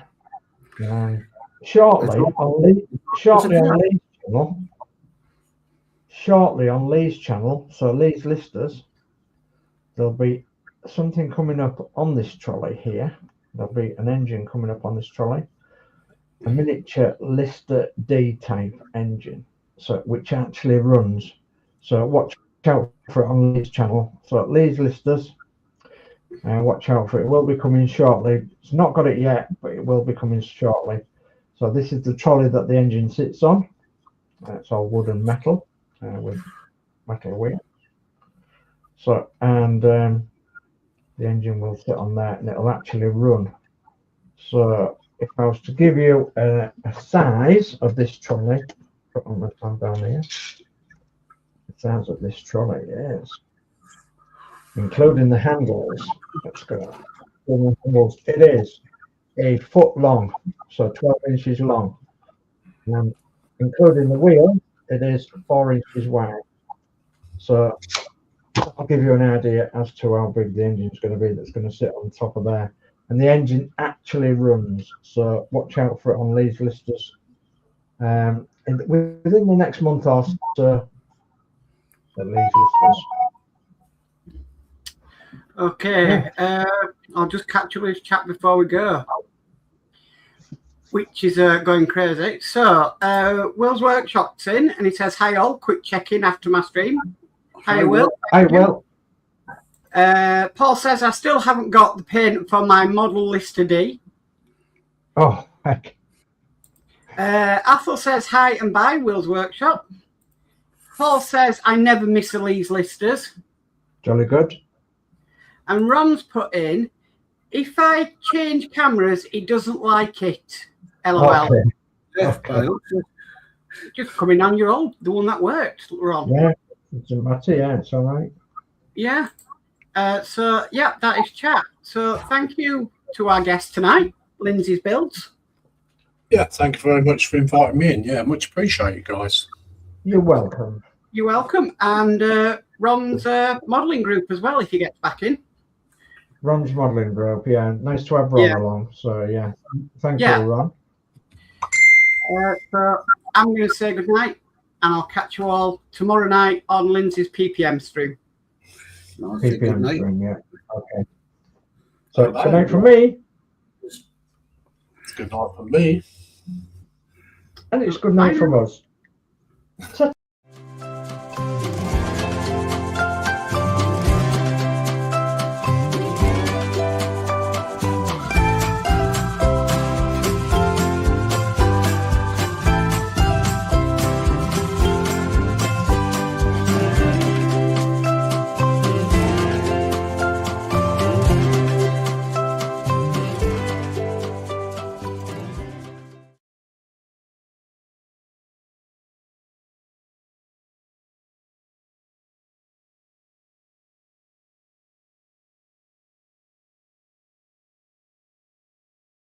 Shortly on Lee's channel, so Lee's Listers, there'll be something coming up on this trolley here. There'll be an engine coming up on this trolley, a miniature Lister D type engine, so which actually runs. So watch out for it on Lee's channel. So Lee's Listers, watch out for it. It will be coming shortly. It's not got it yet, but it will be coming shortly. So this is the trolley that the engine sits on. It's all wood and metal with metal wheel. So and the engine will sit on there and it'll actually run. So if I was to give you a size of this trolley, put on my thumb down here. The size of this trolley is, including the handles. Let's go. It is a foot long, so 12 inches long, and including the wheel, it is 4 inches wide. So I'll give you an idea as to how big the engine is going to be that's going to sit on top of there. And the engine actually runs, so watch out for it on Lee's Listers. And within the next month or so, at Lee's Listers. Okay, I'll just catch up with this chat before we go, which is going crazy. So, Will's Workshop's in, and he says, "Hi all, quick check-in after my stream." Hi, Will. Hi, Will. Paul says, "I still haven't got the paint for my model Lister D." Oh, heck. Athel says, "Hi and bye, Will's Workshop." Paul says, "I never miss a Lee's Listers." Jolly good. And Ron's put in, "If I change cameras, it doesn't like it. LOL." Okay. Just coming on your own, the one that worked, Ron. Yeah, it doesn't matter. Yeah, it's all right. Yeah. So, yeah, that is chat. So, thank you to our guest tonight, Lindsey's Builds. Yeah, thank you very much for inviting me in. Yeah, much appreciated, guys. You're welcome. You're welcome. And Ron's modelling group as well, if you get back in. Ron's modelling group, yeah. Nice to have Ron along. So, yeah. Thank you, Ron. So, I'm going to say good night, and I'll catch you all tomorrow night on Lindsey's PPM stream. PPM stream, yeah. Okay. So, good night from me. It's good night from me. And it's good night from us.